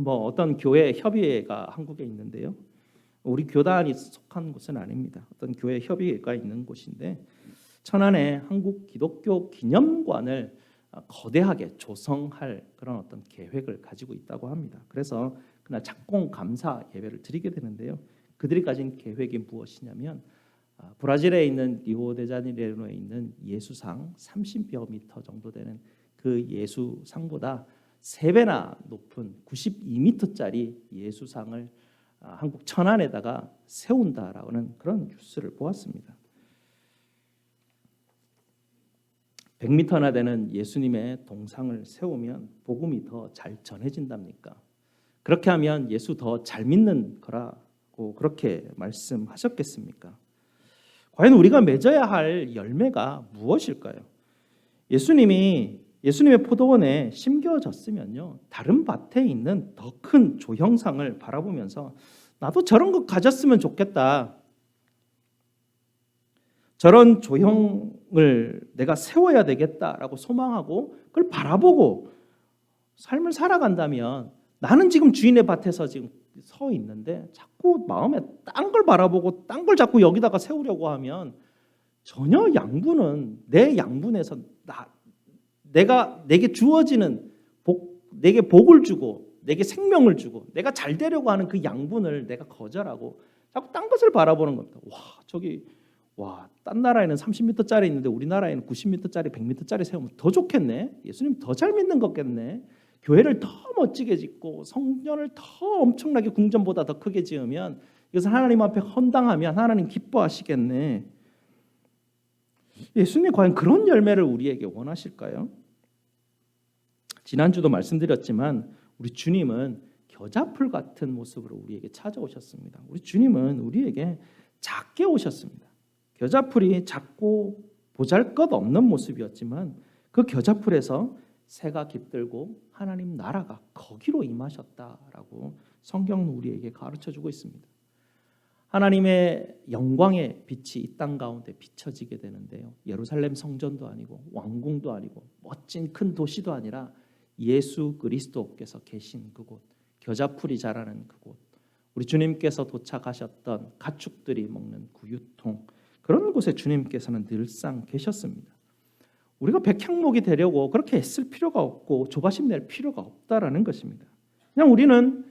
Speaker 2: 어떤 교회 협의회가 한국에 있는데요. 우리 교단이 속한 곳은 아닙니다. 어떤 교회 협의회가 있는 곳인데 천안에 한국 기독교 기념관을 거대하게 조성할 그런 어떤 계획을 가지고 있다고 합니다. 그래서 그날 착공 감사 예배를 드리게 되는데요. 그들이 가진 계획이 무엇이냐면 브라질에 있는 리오데자네이루에 있는 예수상 30여 미터 정도 되는 그 예수상보다 3배나 높은 92m짜리 예수상을 한국 천안에다가 세운다라는 그런 뉴스를 보았습니다. 100m나 되는 예수님의 동상을 세우면 복음이 더 잘 전해진답니까? 그렇게 하면 예수 더 잘 믿는 거라고 그렇게 말씀하셨겠습니까? 과연 우리가 맺어야 할 열매가 무엇일까요? 예수님의 포도원에 심겨졌으면요, 다른 밭에 있는 더 큰 조형상을 바라보면서 나도 저런 거 가졌으면 좋겠다. 저런 조형을 내가 세워야 되겠다라고 소망하고 그걸 바라보고 삶을 살아간다면 나는 지금 주인의 밭에서 지금 서 있는데 자꾸 마음에 딴 걸 바라보고 딴 걸 자꾸 여기다가 세우려고 하면 전혀 양분은 내 양분에서 내게 주어지는 내게 복을 주고 내게 생명을 주고 내가 잘 되려고 하는 그 양분을 내가 거절하고 자꾸 딴 것을 바라보는 겁니다. 딴 나라에는 30m짜리 있는데 우리나라에는 90m짜리, 100m짜리 세우면 더 좋겠네. 예수님 더 잘 믿는 거겠네. 교회를 더 멋지게 짓고 성전을 더 엄청나게 궁전보다 더 크게 지으면 이것은 하나님 앞에 헌당하면 하나님 기뻐하시겠네. 예수님이 과연 그런 열매를 우리에게 원하실까요? 지난주도 말씀드렸지만 우리 주님은 겨자풀 같은 모습으로 우리에게 찾아오셨습니다. 우리 주님은 우리에게 작게 오셨습니다. 겨자풀이 작고 보잘것없는 모습이었지만 그 겨자풀에서 새가 깃들고 하나님 나라가 거기로 임하셨다라고 성경은 우리에게 가르쳐주고 있습니다. 하나님의 영광의 빛이 이 땅 가운데 비춰지게 되는데요. 예루살렘 성전도 아니고 왕궁도 아니고 멋진 큰 도시도 아니라 예수 그리스도께서 계신 그곳, 겨자풀이 자라는 그곳, 우리 주님께서 도착하셨던 가축들이 먹는 구유통, 그런 곳에 주님께서는 늘상 계셨습니다. 우리가 백향목이 되려고 그렇게 애쓸 필요가 없고 조바심 낼 필요가 없다라는 것입니다. 그냥 우리는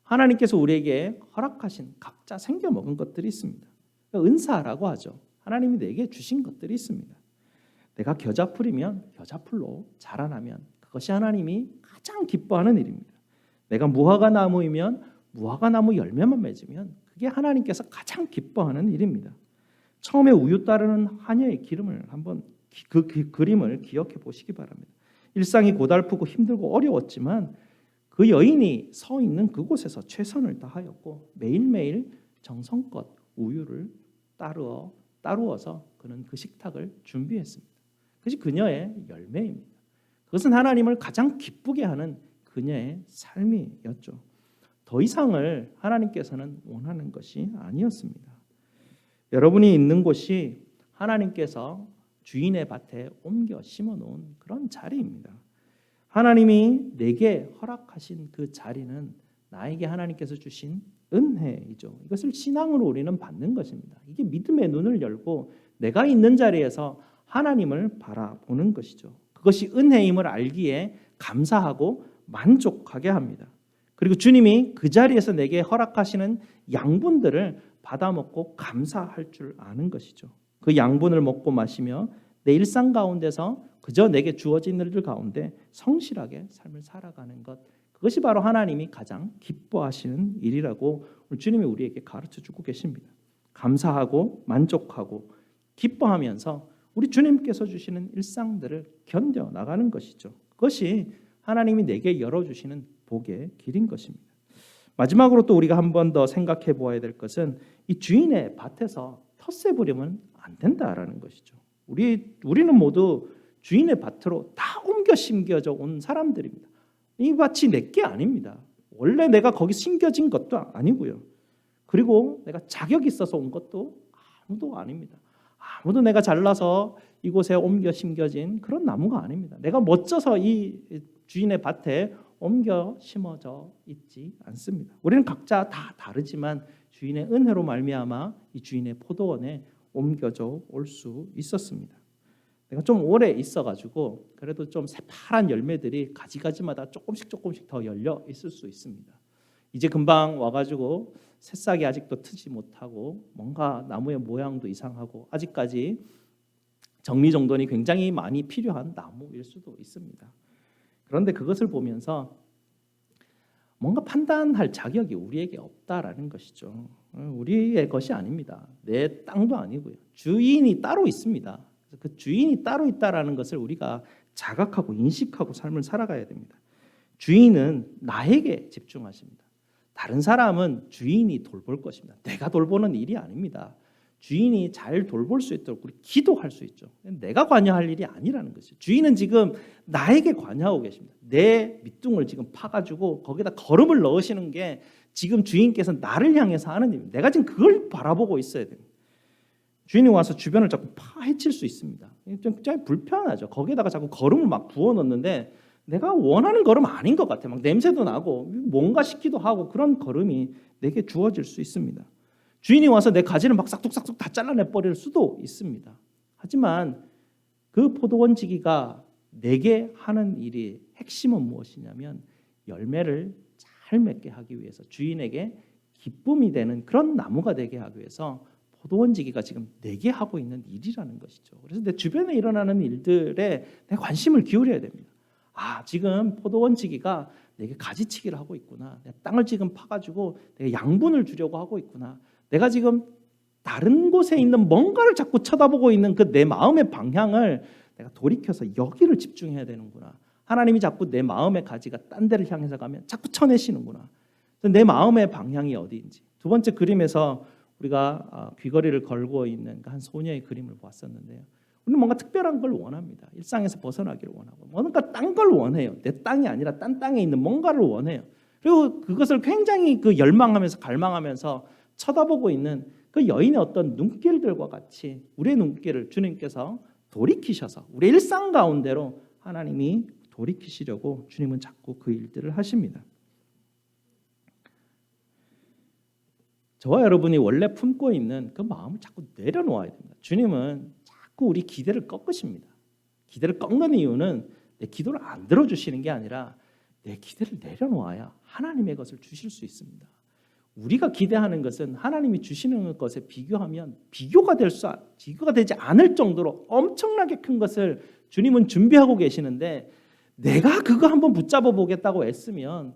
Speaker 2: 하나님께서 우리에게 허락하신 각자 생겨 먹은 것들이 있습니다. 은사라고 하죠. 하나님이 내게 주신 것들이 있습니다. 내가 겨자풀이면 겨자풀로 자라나면 그것이 하나님이 가장 기뻐하는 일입니다. 내가 무화과 나무이면 무화과 나무 열매만 맺으면 그게 하나님께서 가장 기뻐하는 일입니다. 처음에 우유 따르는 하녀의 기름을 한번 그 그림을 기억해 보시기 바랍니다. 일상이 고달프고 힘들고 어려웠지만 그 여인이 서 있는 그곳에서 최선을 다하였고 매일매일 정성껏 우유를 따루어서 그는 그 식탁을 준비했습니다. 그것이 그녀의 열매입니다. 그것은 하나님을 가장 기쁘게 하는 그녀의 삶이었죠. 더 이상을 하나님께서는 원하는 것이 아니었습니다. 여러분이 있는 곳이 하나님께서 주인의 밭에 옮겨 심어놓은 그런 자리입니다. 하나님이 내게 허락하신 그 자리는 나에게 하나님께서 주신 은혜이죠. 이것을 신앙으로 우리는 받는 것입니다. 이게 믿음의 눈을 열고 내가 있는 자리에서 하나님을 바라보는 것이죠. 그것이 은혜임을 알기에 감사하고 만족하게 합니다. 그리고 주님이 그 자리에서 내게 허락하시는 양분들을 받아먹고 감사할 줄 아는 것이죠. 그 양분을 먹고 마시며 내 일상 가운데서 그저 내게 주어진 일들 가운데 성실하게 삶을 살아가는 것, 그것이 바로 하나님이 가장 기뻐하시는 일이라고 주님이 우리에게 가르쳐주고 계십니다. 감사하고 만족하고 기뻐하면서 우리 주님께서 주시는 일상들을 견뎌나가는 것이죠. 그것이 하나님이 내게 열어주시는 복의 길인 것입니다. 마지막으로 또 우리가 한 번 더 생각해 보아야 될 것은 이 주인의 밭에서 텃세 부리면 안 된다라는 것이죠. 우리는 모두 주인의 밭으로 다 옮겨 심겨져 온 사람들입니다. 이 밭이 내게 아닙니다. 원래 내가 거기 심겨진 것도 아니고요. 그리고 내가 자격이 있어서 온 것도 아무도 아닙니다. 아무도 내가 잘나서 이곳에 옮겨 심겨진 그런 나무가 아닙니다. 내가 멋져서 이 주인의 밭에 옮겨 심어져 있지 않습니다. 우리는 각자 다 다르지만 주인의 은혜로 말미암아 이 주인의 포도원에 옮겨져 올 수 있었습니다. 내가 좀 오래 있어가지고 그래도 좀 새파란 열매들이 가지가지마다 조금씩 더 열려 있을 수 있습니다. 이제 금방 와가지고 새싹이 아직도 트지 못하고 뭔가 나무의 모양도 이상하고 아직까지 정리정돈이 굉장히 많이 필요한 나무일 수도 있습니다. 그런데 그것을 보면서 뭔가 판단할 자격이 우리에게 없다라는 것이죠. 우리의 것이 아닙니다. 내 땅도 아니고요. 주인이 따로 있습니다. 그 주인이 따로 있다라는 것을 우리가 자각하고 인식하고 삶을 살아가야 됩니다. 주인은 나에게 집중하십니다. 다른 사람은 주인이 돌볼 것입니다. 내가 돌보는 일이 아닙니다. 주인이 잘 돌볼 수 있도록 우리 기도할 수 있죠. 내가 관여할 일이 아니라는 것이죠. 주인은 지금 나에게 관여하고 계십니다. 내 밑둥을 지금 파가지고 거기다 거름을 넣으시는 게 지금 주인께서 나를 향해서 하는 일입니다. 내가 지금 그걸 바라보고 있어야 됩니다. 주인이 와서 주변을 자꾸 파헤칠 수 있습니다. 좀 굉장히 불편하죠. 거기에다가 자꾸 걸음을 막 부어 넣는데 내가 원하는 걸음 아닌 것 같아. 막 냄새도 나고 뭔가 싶기도 하고 그런 걸음이 내게 주어질 수 있습니다. 주인이 와서 내 가지를 막 싹둑싹둑 다 잘라내 버릴 수도 있습니다. 하지만 그 포도원지기가 내게 하는 일이 핵심은 무엇이냐면 열매를 잘 맺게 하기 위해서 주인에게 기쁨이 되는 그런 나무가 되게 하기 위해서 포도원지기가 지금 내게 하고 있는 일이라는 것이죠. 그래서 내 주변에 일어나는 일들에 내 관심을 기울여야 됩니다. 아, 지금 포도원지기가 내게 가지치기를 하고 있구나. 내 땅을 지금 파가지고 내가 양분을 주려고 하고 있구나. 내가 지금 다른 곳에 있는 뭔가를 자꾸 쳐다보고 있는 그 내 마음의 방향을 내가 돌이켜서 여기를 집중해야 되는구나. 하나님이 자꾸 내 마음의 가지가 딴 데를 향해서 가면 자꾸 쳐내시는구나. 내 마음의 방향이 어디인지. 두 번째 그림에서 우리가 귀걸이를 걸고 있는 한 소녀의 그림을 보았었는데요. 우리는 뭔가 특별한 걸 원합니다. 일상에서 벗어나기를 원하고 뭔가 딴 걸 원해요. 내 땅이 아니라 딴 땅에 있는 뭔가를 원해요. 그리고 그것을 굉장히 그 열망하면서 갈망하면서 쳐다보고 있는 그 여인의 어떤 눈길들과 같이 우리의 눈길을 주님께서 돌이키셔서 우리의 일상 가운데로 하나님이 돌이키시려고 주님은 자꾸 그 일들을 하십니다. 저와 여러분이 원래 품고 있는 그 마음을 자꾸 내려놓아야 됩니다. 주님은 자꾸 우리 기대를 꺾으십니다. 기대를 꺾는 이유는 내 기도를 안 들어주시는 게 아니라 내 기대를 내려놓아야 하나님의 것을 주실 수 있습니다. 우리가 기대하는 것은 하나님이 주시는 것에 비교하면 비교가 되지 않을 정도로 엄청나게 큰 것을 주님은 준비하고 계시는데 내가 그거 한번 붙잡아 보겠다고 애쓰면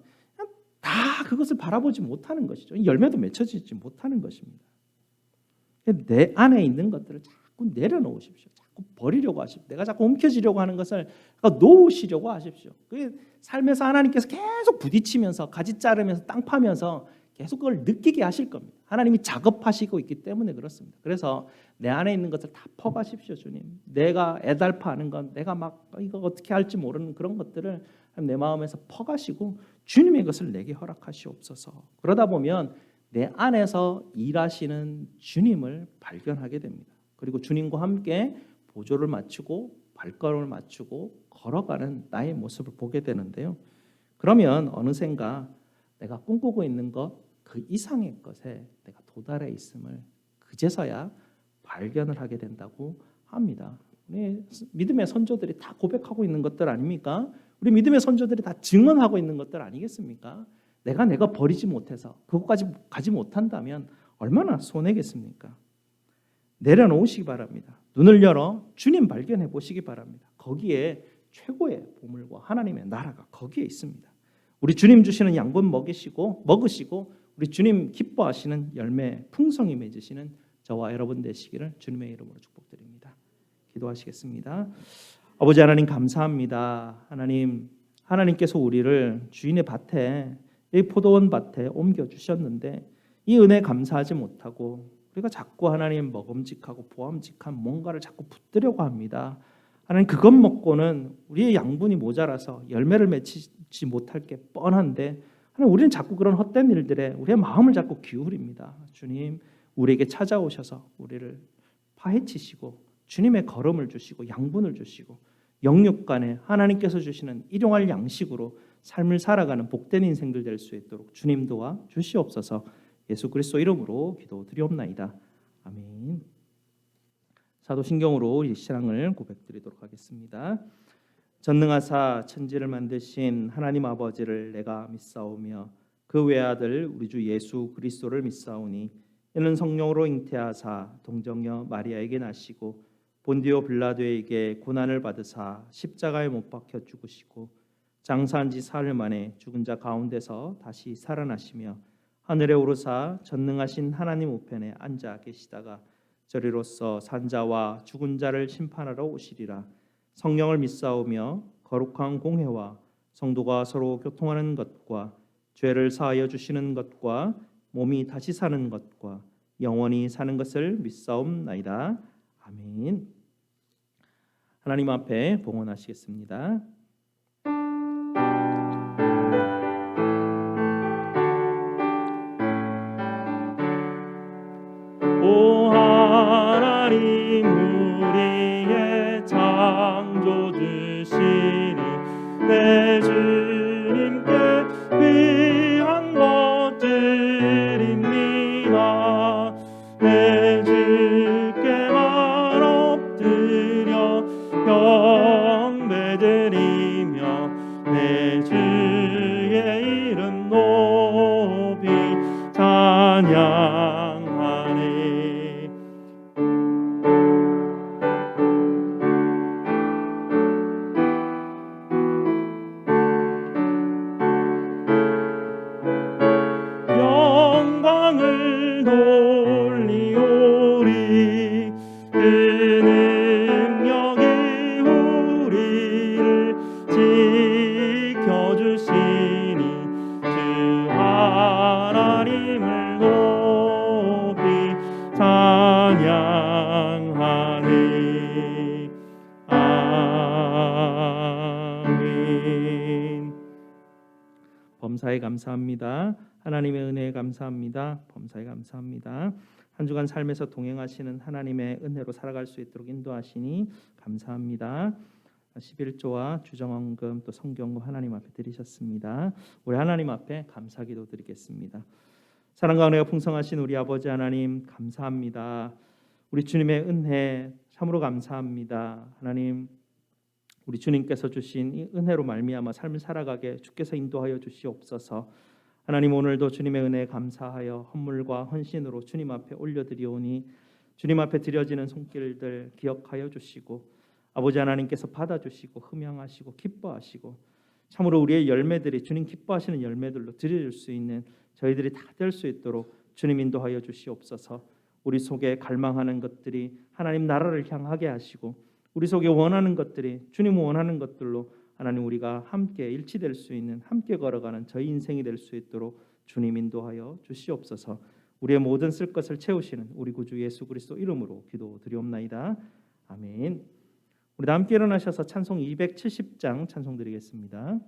Speaker 2: 다 그것을 바라보지 못하는 것이죠. 열매도 맺혀지지 못하는 것입니다. 내 안에 있는 것들을 자꾸 내려놓으십시오. 자꾸 버리려고 하십시오. 내가 자꾸 움켜쥐려고 하는 것을 놓으시려고 하십시오. 그 삶에서 하나님께서 계속 부딪히면서 가지 자르면서 땅 파면서 계속 그걸 느끼게 하실 겁니다. 하나님이 작업하시고 있기 때문에 그렇습니다. 그래서 내 안에 있는 것을 다 퍼가십시오, 주님. 내가 애달파하는 건 내가 막 이거 어떻게 할지 모르는 그런 것들을 내 마음에서 퍼가시고 주님의 것을 내게 허락하시옵소서. 그러다 보면 내 안에서 일하시는 주님을 발견하게 됩니다. 그리고 주님과 함께 보조를 맞추고 발걸음을 맞추고 걸어가는 나의 모습을 보게 되는데요. 그러면 어느샌가 내가 꿈꾸고 있는 것 그 이상의 것에 내가 도달해 있음을 그제서야 발견을 하게 된다고 합니다. 우리 믿음의 선조들이 다 고백하고 있는 것들 아닙니까? 우리 믿음의 선조들이 다 증언하고 있는 것들 아니겠습니까? 내가 버리지 못해서 그것까지 가지 못한다면 얼마나 손해겠습니까? 내려놓으시기 바랍니다. 눈을 열어 주님 발견해 보시기 바랍니다. 거기에 최고의 보물과 하나님의 나라가 거기에 있습니다. 우리 주님 주시는 양분 먹으시고 우리 주님 기뻐하시는 열매 풍성히 맺으시는 저와 여러분 되시기를 주님의 이름으로 축복드립니다. 기도하시겠습니다. 아버지 하나님 감사합니다. 하나님께서 우리를 주인의 밭에 이 포도원 밭에 옮겨 주셨는데 이 은혜 감사하지 못하고 우리가 자꾸 하나님 먹음직하고 보암직한 뭔가를 자꾸 붙들려고 합니다. 하나님 그것 먹고는 우리의 양분이 모자라서 열매를 맺지 못할 게 뻔한데 하나님 우리는 자꾸 그런 헛된 일들에 우리의 마음을 자꾸 기울입니다. 주님 우리에게 찾아오셔서 우리를 파헤치시고 주님의 걸음을 주시고 양분을 주시고 영육간에 하나님께서 주시는 일용할 양식으로 삶을 살아가는 복된 인생들 될 수 있도록 주님 도와 주시옵소서. 예수 그리스도 이름으로 기도드리옵나이다. 아멘. 사도신경으로 이 신앙을 고백드리도록 하겠습니다. 전능하사 천지를 만드신 하나님 아버지를 내가 믿사오며 그 외아들 우리 주 예수 그리스도를 믿사오니 이는 성령으로 잉태하사 동정녀 마리아에게 나시고 본디오 빌라도에게 고난을 받으사 십자가에 못 박혀 죽으시고 장사한 지 사흘 만에 죽은 자 가운데서 다시 살아나시며 하늘에 오르사 전능하신 하나님 우편에 앉아 계시다가 저리로서 산자와 죽은 자를 심판하러 오시리라. 성령을 믿사오며 거룩한 공회와 성도가 서로 교통하는 것과 죄를 사하여 주시는 것과 몸이 다시 사는 것과 영원히 사는 것을 믿사옵나이다. 아멘. 하나님 앞에 봉헌하시겠습니다. 오 하나님 내 주께만 엎드려 경배드리며 내 주의 이름 높이 찬양하리. 영광을 돌리오리. 그 능력이 우리를 지켜주시니 주 하나님을 높이 찬양하니. 아멘. 범사에 감사합니다. 하나님의 은혜에 감사합니다. 범사에 감사합니다. 한 주간 삶에서 동행하시는 하나님의 은혜로 살아갈 수 있도록 인도하시니 감사합니다. 11조와 주정헌금 또 성경금 하나님 앞에 드리셨습니다. 우리 하나님 앞에 감사기도 드리겠습니다. 사랑과 은혜가 풍성하신 우리 아버지 하나님 감사합니다. 우리 주님의 은혜 참으로 감사합니다. 하나님, 우리 주님께서 주신 이 은혜로 말미암아 삶을 살아가게 주께서 인도하여 주시옵소서. 하나님, 오늘도 주님의 은혜에 감사하여 헌물과 헌신으로 주님 앞에 올려드리오니 주님 앞에 드려지는 손길들 기억하여 주시고 아버지 하나님께서 받아주시고 흠양하시고 기뻐하시고 참으로 우리의 열매들이 주님 기뻐하시는 열매들로 드릴 수 있는 저희들이 다 될 수 있도록 주님 인도하여 주시옵소서. 우리 속에 갈망하는 것들이 하나님 나라를 향하게 하시고 우리 속에 원하는 것들이 주님 원하는 것들로 하나님 우리가 함께 일치될 수 있는 함께 걸어가는 저희 인생이 될 수 있도록 주님 인도하여 주시옵소서. 우리의 모든 쓸 것을 채우시는 우리 구주 예수 그리스도 이름으로 기도드리옵나이다. 아멘. 우리 다 함께 일어나셔서 찬송 270장 찬송 드리겠습니다.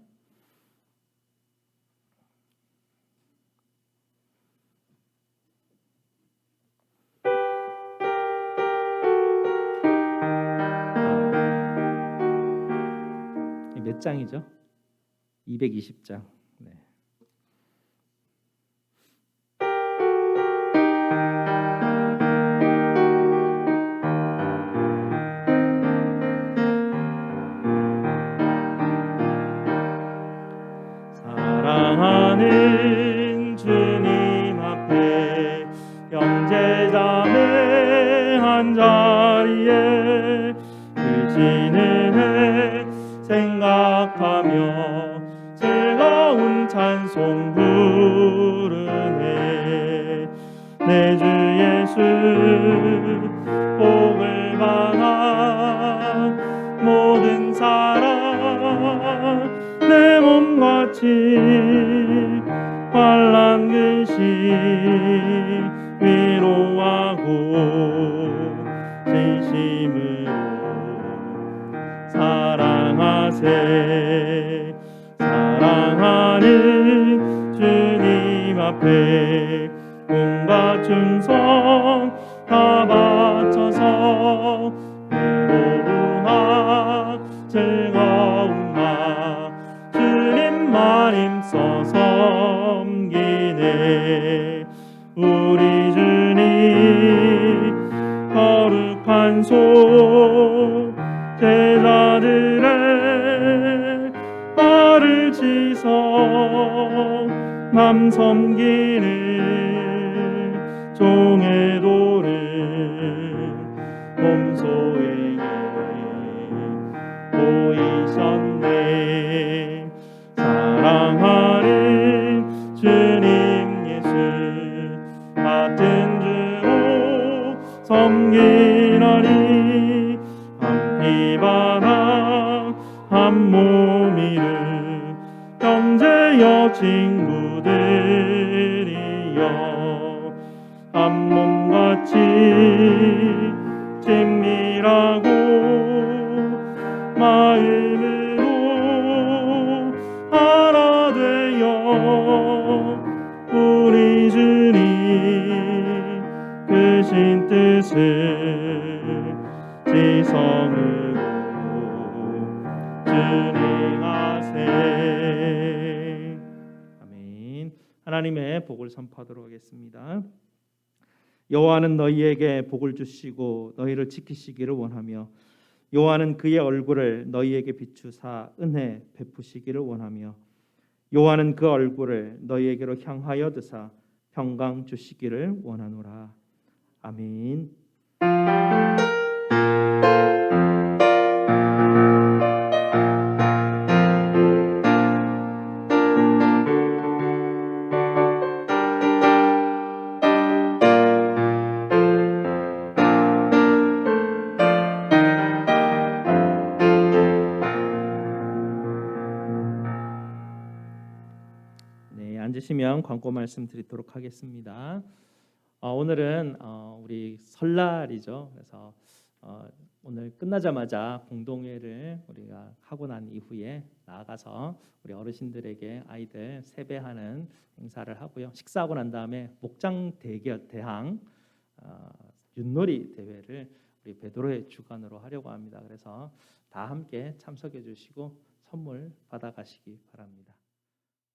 Speaker 2: 몇 장이죠? 220장. 네. 사랑하는 주님 앞에 형제자매 한자리에 주시는 해 생각하며 즐거운 찬송 부르네. 내 주 예수 복을 받아 모든 사람 내 몸같이 환난 근심 위로하고 진심으로 사랑하세. 사랑하는 주님 앞에 온갖 충성 다 바쳐서 외로움과 즐거움과 주님만 힘써 섬기네. 우리 주님 거룩한 손 제자들의 발을 씻어 남 섬기는 종의 도를 몸소에게 보이셨네. 사랑하는 주님 예수 같은 주로 섬기나니 피바다 한 몸이를 형제여 친구들이여 한 몸같이 친밀하고 마음으로 하나 되어 우리 주님 크신 뜻을 지성으로 준행하세. 아멘. 하나님의 복을 선포하도록 하겠습니다. 여호와는 너희에게 복을 주시고 너희를 지키시기를 원하며 여호와는 그의 얼굴을 너희에게 비추사 은혜 베푸시기를 원하며 여호와는 그 얼굴을 너희에게로 향하여 드사 평강 주시기를 원하노라. 아멘. 네, 앉으시면 광고 말씀 드리도록 하겠습니다. 오늘은 우리 설날이죠. 그래서 오늘 끝나자마자 공동회를 우리가 하고 난 이후에 나아가서 우리 어르신들에게 아이들 세배하는 행사를 하고요. 식사하고 난 다음에 목장 대항 윷놀이 대회를 우리 베드로의 주관으로 하려고 합니다. 그래서 다 함께 참석해 주시고 선물 받아가시기 바랍니다.